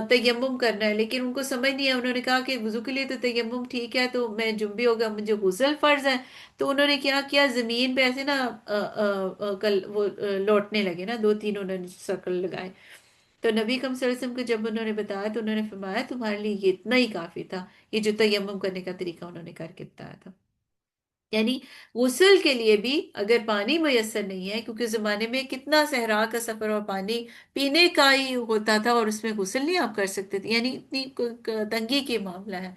تیمم کرنا ہے، لیکن ان کو سمجھ نہیں ہے. انہوں نے کہا کہ وضو کے لیے تو تیمم ٹھیک ہے، تو میں جنبی ہو گیا، مجھے غسل فرض ہے. تو انہوں نے کیا کیا، زمین پہ ایسے نا وہ لوٹنے لگے نا، 2-3 انہوں نے سرکل لگائے. تو نبی کریم صلی اللہ علیہ وسلم کو جب انہوں نے بتایا تو انہوں نے فرمایا تمہارے لیے یہ اتنا ہی کافی تھا، یہ جو تیمم کرنے کا طریقہ انہوں نے کر کے بتایا تھا. یعنی غسل کے لیے بھی اگر پانی میسر نہیں ہے، کیونکہ زمانے میں کتنا صحرا کا سفر اور پانی پینے کا ہی ہوتا تھا، اور اس میں غسل نہیں آپ کر سکتے تھے، یعنی اتنی تنگی کے معاملہ ہے،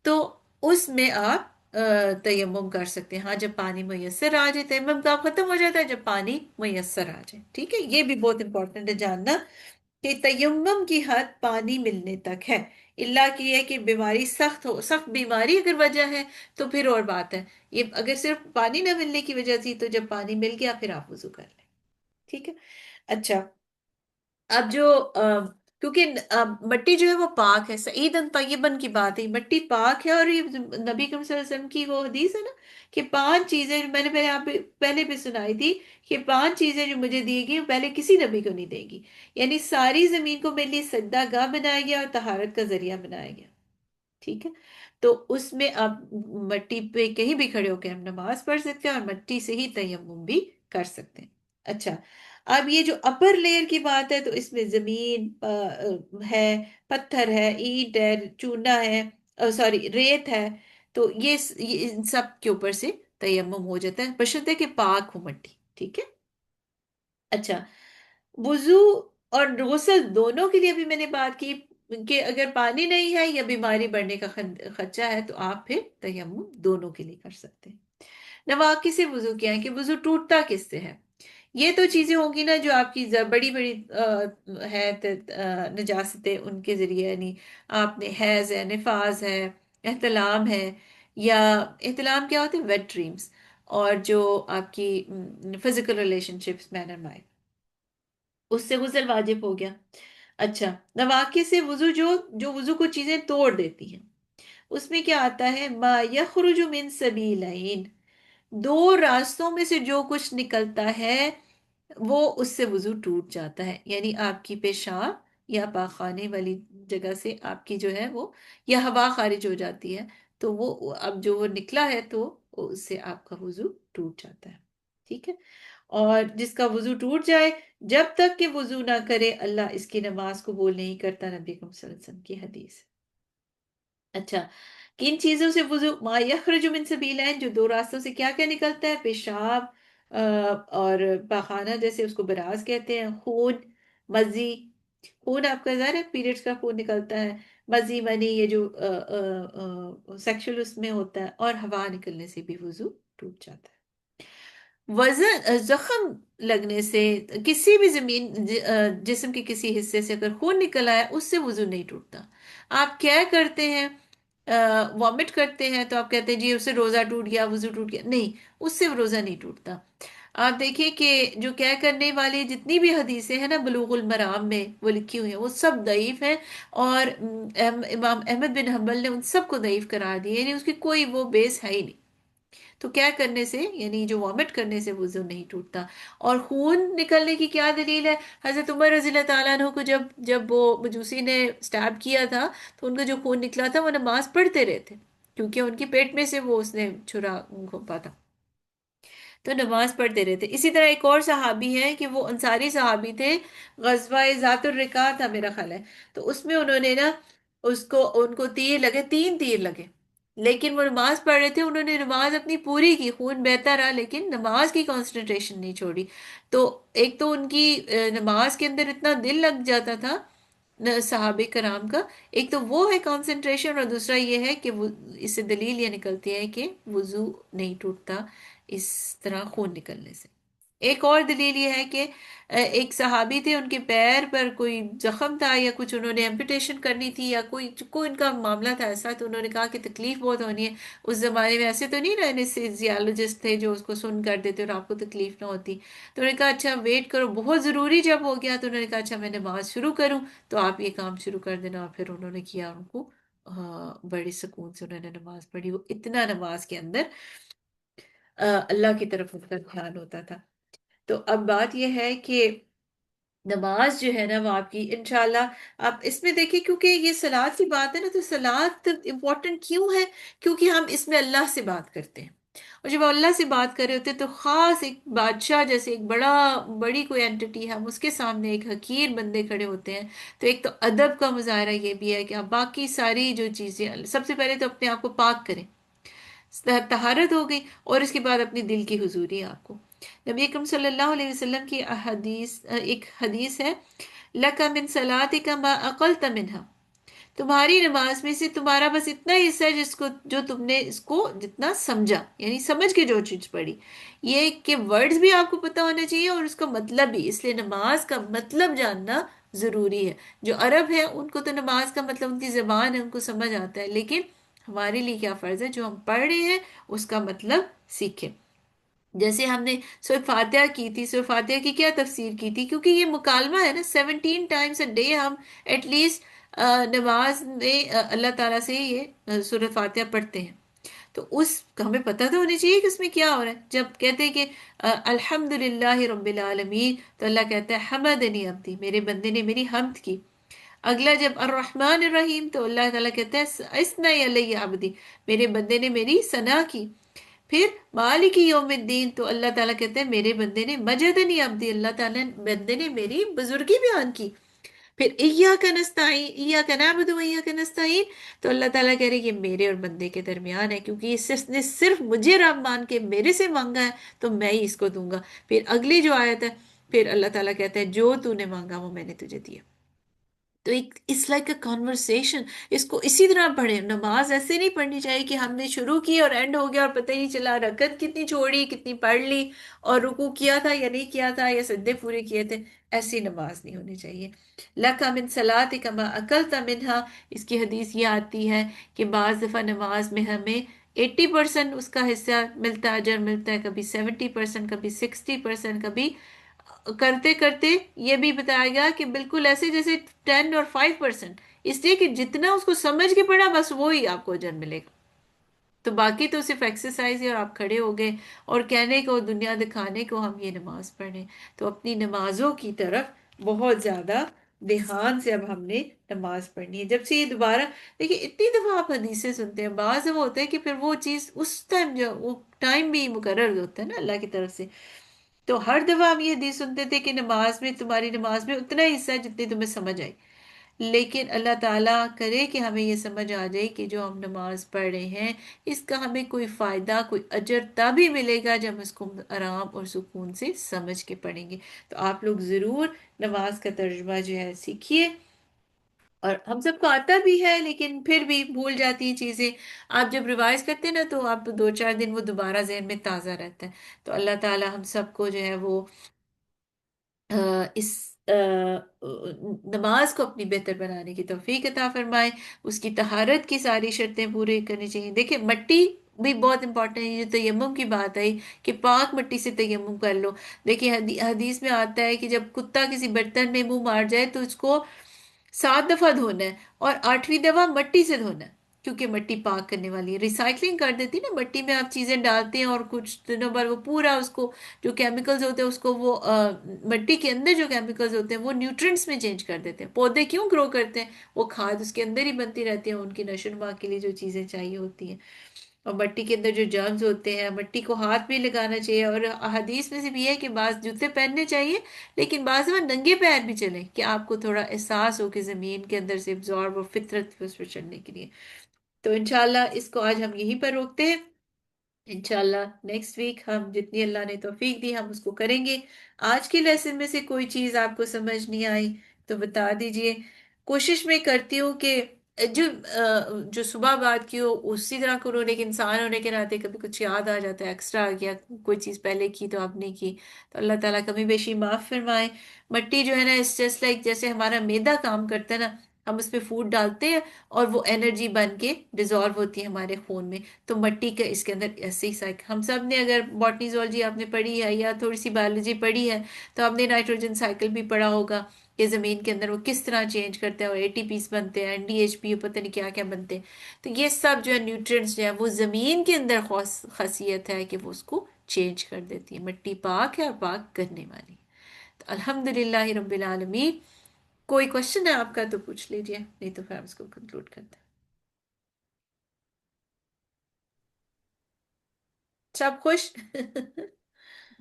تو اس میں آپ تیمم کر سکتے ہیں. ہاں جب پانی میسر آ جائے، تیمم تو آپ ختم ہو جاتا ہے جب پانی میسر آ جائے. ٹھیک ہے، یہ بھی بہت امپورٹنٹ ہے جاننا کہ تیمم کی حد پانی ملنے تک ہے. اللہ کی ہے کہ بیماری سخت ہو، سخت بیماری اگر وجہ ہے تو پھر اور بات ہے. یہ اگر صرف پانی نہ ملنے کی وجہ تھی تو جب پانی مل گیا پھر آپ وضو کر لیں. ٹھیک ہے، اچھا. اب جو کیونکہ مٹی جو ہے وہ پاک ہے، سعیدن طیبن کی بات ہے، مٹی پاک ہے. اور یہ نبی کریم صلی اللہ علیہ وسلم کی وہ حدیث ہے نا کہ 5 چیزیں میں نے پہلے بھی سنائی تھی کہ 5 چیزیں جو مجھے دی گئی پہلے کسی نبی کو نہیں دے گی. یعنی ساری زمین کو میرے لیے سجدہ گاہ بنایا گیا اور طہارت کا ذریعہ بنایا گیا. ٹھیک ہے، تو اس میں آپ مٹی پہ کہیں بھی کھڑے ہو کے ہم نماز پڑھ سکتے ہیں اور مٹی سے ہی تیمم بھی کر سکتے ہیں. اچھا، اب یہ جو اپر لیئر کی بات ہے تو اس میں زمین ہے، پتھر ہے، اینٹ ہے، چونا ہے، سوری ریت ہے، تو یہ ان سب کے اوپر سے تیمم ہو جاتا ہے بشرطے کہ پاک ہو مٹی. ٹھیک ہے، اچھا. وضو اور غسل دونوں کے لیے بھی میں نے بات کی کہ اگر پانی نہیں ہے یا بیماری بڑھنے کا خدشہ ہے تو آپ پھر تیمم دونوں کے لیے کر سکتے ہیں. نواقص سے وضو کیا ہے کہ وضو ٹوٹتا کس سے ہے. یہ تو چیزیں ہوں گی نا جو آپ کی بڑی بڑی ہے نجاستیں ان کے ذریعے، یعنی آپ نے حیض ہے، نفاس ہے، احتلام ہے، یا احتلام کیا ہوتے ہیں ویٹ ڈریمز، اور جو آپ کی physical relationships man and wife, اس سے غسل واجب ہو گیا. اچھا، نواقص سے وضو جو وضو کو چیزیں توڑ دیتی ہیں، اس میں کیا آتا ہے؟ ما یخرج من سبیلین، دو راستوں میں سے جو کچھ نکلتا ہے وہ اس سے وضو ٹوٹ جاتا ہے. یعنی آپ کی پیشاب یا پاخانے والی جگہ سے آپ کی جو ہے وہ، یا ہوا خارج ہو جاتی ہے، تو وہ اب جو وہ نکلا ہے تو اس سے آپ کا وضو ٹوٹ جاتا ہے. ٹھیک ہے. اور جس کا وضو ٹوٹ جائے، جب تک کہ وضو نہ کرے اللہ اس کی نماز قبول نہیں کرتا، نبی اکرم صلی اللہ علیہ وسلم کی حدیث. اچھا، کن چیزوں سے وضو؟ ما یخرج من سبیلین، جو دو راستوں سے کیا کیا نکلتا ہے؟ پیشاب اور پاخانہ، جیسے اس کو براز کہتے ہیں، خون، مزی. خون آپ کا ظاہر ہے پیریڈز کا خون نکلتا ہے، مزی منی یہ جو سیکشل اس میں ہوتا ہے، اور ہوا نکلنے سے بھی وضو ٹوٹ جاتا ہے. وزن زخم لگنے سے، کسی بھی جسم کے کسی حصے سے اگر خون نکل آیا، اس سے وضو نہیں ٹوٹتا. آپ کیا کرتے ہیں؟ وامٹ کرتے ہیں تو آپ کہتے ہیں جی اس سے روزہ ٹوٹ گیا، وضو ٹوٹ گیا. نہیں، اس سے روزہ نہیں ٹوٹتا. آپ دیکھیں کہ جو کیا کرنے والی جتنی بھی حدیثیں ہیں نا بلوغ المرام میں وہ لکھی ہوئی ہیں، وہ سب ضعیف ہیں، اور امام احمد بن حنبل نے ان سب کو ضعیف قرار دیا، یعنی اس کی کوئی وہ بیس ہے ہی نہیں. تو کیا کرنے سے، یعنی جو وامٹ کرنے سے وضو نہیں ٹوٹتا. اور خون نکلنے کی کیا دلیل ہے؟ حضرت عمر رضی اللہ تعالیٰ عنہ کو جب وہ مجوسی نے سٹیب کیا تھا، تو ان کا جو خون نکلا تھا وہ نماز پڑھتے رہے تھے، کیونکہ ان کی پیٹ میں سے وہ اس نے چھرا گھونپا تھا، تو نماز پڑھتے رہتے. اسی طرح ایک اور صحابی ہے کہ وہ انصاری صحابی تھے، غزوہ ذات الرقاع تھا میرا خیال ہے، تو اس میں انہوں نے نا ان کو تیر لگے، 3 تیر لگے، لیکن وہ نماز پڑھ رہے تھے، انہوں نے نماز اپنی پوری کی، خون بہتا رہا لیکن نماز کی کنسنٹریشن نہیں چھوڑی. تو ایک تو ان کی نماز کے اندر اتنا دل لگ جاتا تھا صحابہ کرام کا، ایک تو وہ ہے کنسنٹریشن، اور دوسرا یہ ہے کہ اس سے دلیل یہ نکلتی ہے کہ وضو نہیں ٹوٹتا اس طرح خون نکلنے سے. ایک اور دلیل یہ ہے کہ ایک صحابی تھے، ان کے پیر پر کوئی زخم تھا یا کچھ، انہوں نے ایمپوٹیشن کرنی تھی یا کوئی ان کا معاملہ تھا ایسا، تو انہوں نے کہا کہ تکلیف بہت ہونی ہے. اس زمانے میں ایسے تو نہیں رہے انیستھیزیالوجسٹ تھے جو اس کو سن کر دیتے اور آپ کو تکلیف نہ ہوتی. تو انہوں نے کہا اچھا ویٹ کرو، بہت ضروری جب ہو گیا تو انہوں نے کہا اچھا میں نماز شروع کروں، تو آپ یہ کام شروع کر دینا. اور پھر انہوں نے کیا، ان کو بڑی سکون سے انہوں نے نماز پڑھی. وہ اتنا نماز کے اندر اللہ کی طرف ان کا دھیان ہوتا تھا. تو اب بات یہ ہے کہ نماز جو ہے نا وہ آپ کی انشاءاللہ، آپ اس میں دیکھیں، کیونکہ یہ صلات کی بات ہے نا، تو صلات امپورٹنٹ کیوں ہے؟ کیونکہ ہم اس میں اللہ سے بات کرتے ہیں، اور جب اللہ سے بات کر رہے ہوتے ہیں تو خاص ایک بادشاہ جیسے ایک بڑی کوئی اینٹی، ہم اس کے سامنے ایک حقیر بندے کھڑے ہوتے ہیں. تو ایک تو ادب کا مظاہرہ یہ بھی ہے کہ آپ باقی ساری جو چیزیں، سب سے پہلے تو اپنے آپ کو پاک کریں، طہارت ہو گئی، اور اس کے بعد اپنی دل کی حضوری آپ کو. نبی اکرم صلی اللہ علیہ وسلم کی ایک حدیث ہے، لَكَ مِن صَلَاتِكَ مَا أَقَلْتَ مِنْهَا، تمہاری نماز میں سے تمہارا بس اتنا ہی حصہ ہے جو تم نے اس کو جتنا سمجھا، یعنی سمجھ کے جو چیز پڑھی. یہ کہ ورڈز بھی آپ کو پتہ ہونا چاہیے اور اس کا مطلب بھی، اس لیے نماز کا مطلب جاننا ضروری ہے. جو عرب ہے ان کو تو نماز کا مطلب، ان کی زبان ہے، ان کو سمجھ آتا ہے، لیکن ہمارے لیے کیا فرض ہے؟ جو ہم پڑھ رہے ہیں اس کا مطلب سیکھیں. جیسے ہم نے سورۃ فاتحہ کی تھی، سورۃ فاتحہ کی کیا تفسیر کی تھی؟ کیونکہ یہ مکالمہ ہے نا، 17 ٹائمز اے ڈے ہم ایٹ لیسٹ نماز میں اللہ تعالیٰ سے یہ سورۃ فاتحہ پڑھتے ہیں. تو ہمیں پتہ تو ہونی چاہیے کہ اس میں کیا ہو رہا ہے. جب کہتے ہیں کہ الحمد للہ رب العالمین، تو اللہ کہتا ہے حمدنی عبدی، میرے بندے نے میری حمد کی. اگلا جب الرحمن الرحیم، تو اللہ تعالیٰ کہتا ہے اثنی علی عبدی، میرے بندے نے میری ثنا کی. پھر مالک یوم الدین، تو اللہ تعالیٰ کہتے ہیں میرے بندے نے مجدنی عبدی، اللہ تعالیٰ بندے نے میری بزرگی بیان کی. پھر ایاک نستعین، ایاک نعبد و ایاک نستعین، تو اللہ تعالیٰ کہہ رہے ہیں یہ میرے اور بندے کے درمیان ہے، کیونکہ اس نے صرف مجھے رب مان کے میرے سے مانگا ہے تو میں ہی اس کو دوں گا. پھر اگلی جو آیت ہے، پھر اللہ تعالیٰ کہتا ہے جو تو نے مانگا وہ میں نے تجھے دیا. تو ایک اٹس لائک اے کانورسیشن. اس کو اسی طرح پڑھیں. نماز ایسے نہیں پڑھنی چاہیے کہ ہم نے شروع کی اور اینڈ ہو گیا اور پتہ ہی نہیں چلا رکعت کتنی چھوڑی کتنی پڑھ لی اور رکوع کیا تھا یا نہیں کیا تھا یا سجدے پورے کیے تھے. ایسی نماز نہیں ہونی چاہیے. لَكَ مِن صَلَاتِكَ مَا أَكَلْتَ مِنْهَا. اس کی حدیث یہ آتی ہے کہ بعض دفعہ نماز میں ہمیں 80% اس کا حصہ ملتا ہے، اجر ملتا ہے، کبھی 70%، کبھی 60%، کبھی کرتے کرتے یہ بھی بتایا گیا کہ بالکل ایسے جیسے 10 اور 5%. اس لیے کہ جتنا اس کو سمجھ کے پڑھا بس وہی آپ کو اجر ملے گا. تو باقی تو صرف ایکسرسائز ہے اور آپ کھڑے ہو گئے اور کہنے کو دنیا دکھانے کو ہم یہ نماز پڑھیں. تو اپنی نمازوں کی طرف بہت زیادہ دھیان سے اب ہم نے نماز پڑھنی ہے. جب سے یہ دوبارہ دیکھیے اتنی دفعہ آپ حدیثیں سنتے ہیں، بعض دفعہ ہوتا ہے کہ پھر وہ چیز اس ٹائم جو وہ ٹائم بھی مقرر ہوتا ہے نا اللہ کی طرف سے. تو ہر دفعہ ہم یہ حدیث سنتے تھے کہ نماز میں تمہاری نماز میں اتنا ہی حصہ ہے جتنی تمہیں سمجھ آئی. لیکن اللہ تعالیٰ کرے کہ ہمیں یہ سمجھ آ جائے کہ جو ہم نماز پڑھ رہے ہیں اس کا ہمیں کوئی فائدہ کوئی اجر تب ہی ملے گا جب ہم اس کو آرام اور سکون سے سمجھ کے پڑھیں گے. تو آپ لوگ ضرور نماز کا ترجمہ جو ہے سیکھیے. اور ہم سب کو آتا بھی ہے لیکن پھر بھی بھول جاتی ہیں چیزیں. آپ جب ریوائز کرتے ہیں نا تو آپ 2-4 دن وہ دوبارہ ذہن میں تازہ رہتا ہے. تو اللہ تعالیٰ ہم سب کو جو ہے وہ اس نماز کو اپنی بہتر بنانے کی توفیق عطا فرمائے. اس کی طہارت کی ساری شرطیں پورے کرنی چاہیے. دیکھیں مٹی بھی بہت امپورٹنٹ ہے. جو تیمم کی بات آئی کہ پاک مٹی سے تیمم کر لو. دیکھیں حدیث میں آتا ہے کہ جب کتا کسی برتن میں منہ مار جائے تو اس کو 7 دفعہ دھونا ہے اور 8ویں دفعہ مٹی سے دھونا ہے کیونکہ مٹی پاک کرنے والی ہے. ریسائکلنگ کر دیتی نا مٹی میں آپ چیزیں ڈالتے ہیں اور کچھ دنوں بعد وہ پورا اس کو جو کیمیکلز ہوتے ہیں اس کو وہ مٹی کے اندر جو کیمیکلز ہوتے ہیں وہ نیوٹرینٹس میں چینج کر دیتے ہیں. پودے کیوں گرو کرتے ہیں؟ وہ کھاد اس کے اندر ہی بنتی رہتی ہے ان کی نشو و نما کے لیے جو چیزیں چاہیے ہوتی ہیں. اور مٹی کے اندر جو جرمز ہوتے ہیں مٹی کو ہاتھ بھی لگانا چاہیے. اور حدیث میں سے بھی ہے کہ بعض جوتے پہننے چاہیے لیکن بعض دفعہ ننگے پیر بھی چلیں کہ آپ کو تھوڑا احساس ہو کہ زمین کے اندر سے ابزارب اور فطرت کو اس پہ چڑھنے کے لیے. تو انشاءاللہ اس کو آج ہم یہیں پر روکتے ہیں. انشاءاللہ نیکسٹ ویک ہم جتنی اللہ نے توفیق دی ہم اس کو کریں گے. آج کے لیسن میں سے کوئی چیز آپ کو سمجھ نہیں آئی تو بتا دیجئے. کوشش میں کرتی ہوں کہ جو صبح بات کی ہو اسی طرح کرو لیکن انسان ہونے کے ناطے کبھی کچھ یاد آ جاتا ہے ایکسٹرا آ گیا کوئی چیز پہلے کی تو اب نہیں کی. تو اللہ تعالیٰ کمی بیشی معاف فرمائے. مٹی جو ہے نا اس جسٹ لائک جیسے ہمارا معدہ کام کرتا ہے نا ہم اس پہ فوڈ ڈالتے ہیں اور وہ انرجی بن کے ڈیزالو ہوتی ہے ہمارے خون میں. تو مٹی کا اس کے اندر ایسے ہی سائیکل ہم سب نے اگر باٹنی زولوجی آپ نے پڑھی ہے یا تھوڑی سی بایولوجی پڑھی ہے تو آپ نے نائٹروجن سائیکل بھی پڑھا ہوگا کہ زمین کے اندر وہ کس طرح چینج کرتا ہے اور ATPs بنتے ہیں NDHP پتہ نہیں کیا کیا بنتے ہیں. تو یہ سب جو ہے نیوٹرینٹس جو ہے وہ زمین کے اندر خاصیت ہے کہ وہ اس کو چینج کر دیتی ہے. مٹی پاک ہے اور پاک کرنے والی. تو الحمدللہ رب العالمین. کوئی کوشچن ہے آپ کا تو پوچھ لیجئے نہیں تو پھر ہم اس کو کنکلوڈ کرتے ہیں. سب خوش؟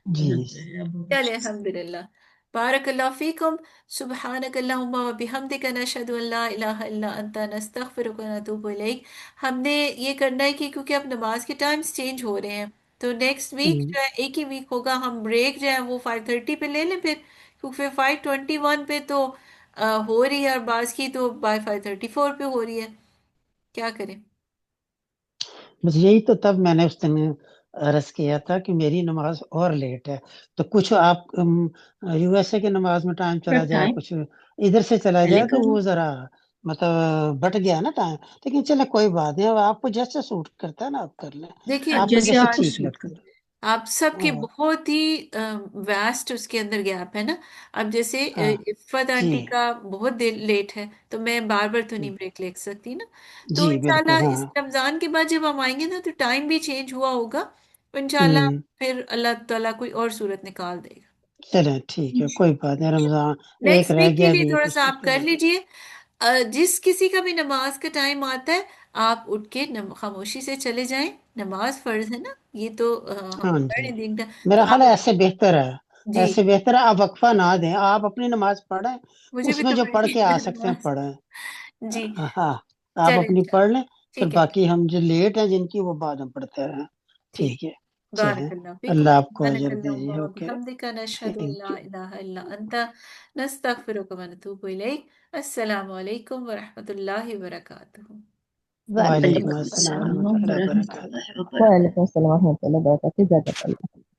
جی چلے الحمدللہ. بارک اللہ فیکم. سبحانک اللہم و بحمدک نشہد ان لا الہ الا انت نستغفرک و نتوب الیک. ہم نے یہ کرنا ہے کہ کیونکہ اب نماز کے ٹائمز چینج ہو رہے ہیں تو نیکسٹ ویک جو ہے ایک ہی ویک ہوگا. ہم بریک جو ہے وہ 5:30 پہ لے لیں پھر کیونکہ پھر 5:21 پہ تو ہو رہی ہے اور بعض کی تو بائی 5:34 پہ ہو رہی ہے. کیا کریں؟ بس یہی تو تب میں نے اس دن عرض کیا تھا کہ میری نماز اور لیٹ ہے تو کچھ آپ USA کی نماز میں ٹائم چلا جائے کچھ ادھر سے چلا پہلے جائے تو کر وہ ذرا مطلب بٹ گیا نا ٹائم. لیکن چلے کوئی بات نہیں. اب آپ کو جیسے سوٹ کرتا ہے نا آپ کر لیں دیکھیں آپ کو جیسے جیسے آپ کو ٹھیک سوٹ لگتا کرے. آپ سب کے ہے. بہت ہی ویسٹ اس کے اندر گیپ ہے نا. اب جیسے ہاں عفت جی آنٹی کا بہت دیر لیٹ ہے تو میں بار بار تو نہیں بریک لے سکتی نا. تو جی بالکل. انشاءاللہ ہاں اس رمضان کے بعد جب ہم آئیں گے نا تو ٹائم بھی چینج ہوا ہوگا. انشاءاللہ پھر اللہ تعالیٰ کوئی اور صورت نکال دے گا. چلیں ٹھیک ہے کوئی بات نہیں. رمضان ایک نیکسٹ رہ ویک کے گیا لیے بھی تھوڑا کچھ سا آپ کر لیجئے. جس کسی کا بھی نماز کا ٹائم آتا ہے آپ اٹھ کے خاموشی سے چلے جائیں. نماز فرض ہے نا یہ تو ہم ہاں جی. پڑھیں دین کا. میرا تو خیال آپ ہے ایسے بہتر ہے. جی ایسے بہتر ہے آپ وقفہ نہ دیں. آپ اپنی نماز پڑھیں مجھے اس بھی میں تو جو پڑھ پڑھنی کے آ ہے سکتے ہیں نماز. پڑھیں. جی ہاں آپ چلیں اپنی پڑھ لیں پھر ٹھیک ہے باقی ہم جو لیٹ ہیں جن کی وہ بعد میں پڑھتے رہیں. ٹھیک. ٹھیک ہے. بارك چلیں الله فيكم اللہ آپ کو سبحانك اجر دے جی اللهم اوکے وبحمدك نشهد أن تھینک لا یو إله إلا أنت نستغفرك ونتوب إليك السلام عليكم ورحمة الله وبركاته وعلیکم وعلیکم السلام السلام ورحمۃ اللہ ورحمۃ وبرکاتہ اللہ وبرکاتہ. وعلیکم السلام ورحمۃ اللہ وبرکاتہ. جزاک اللہ.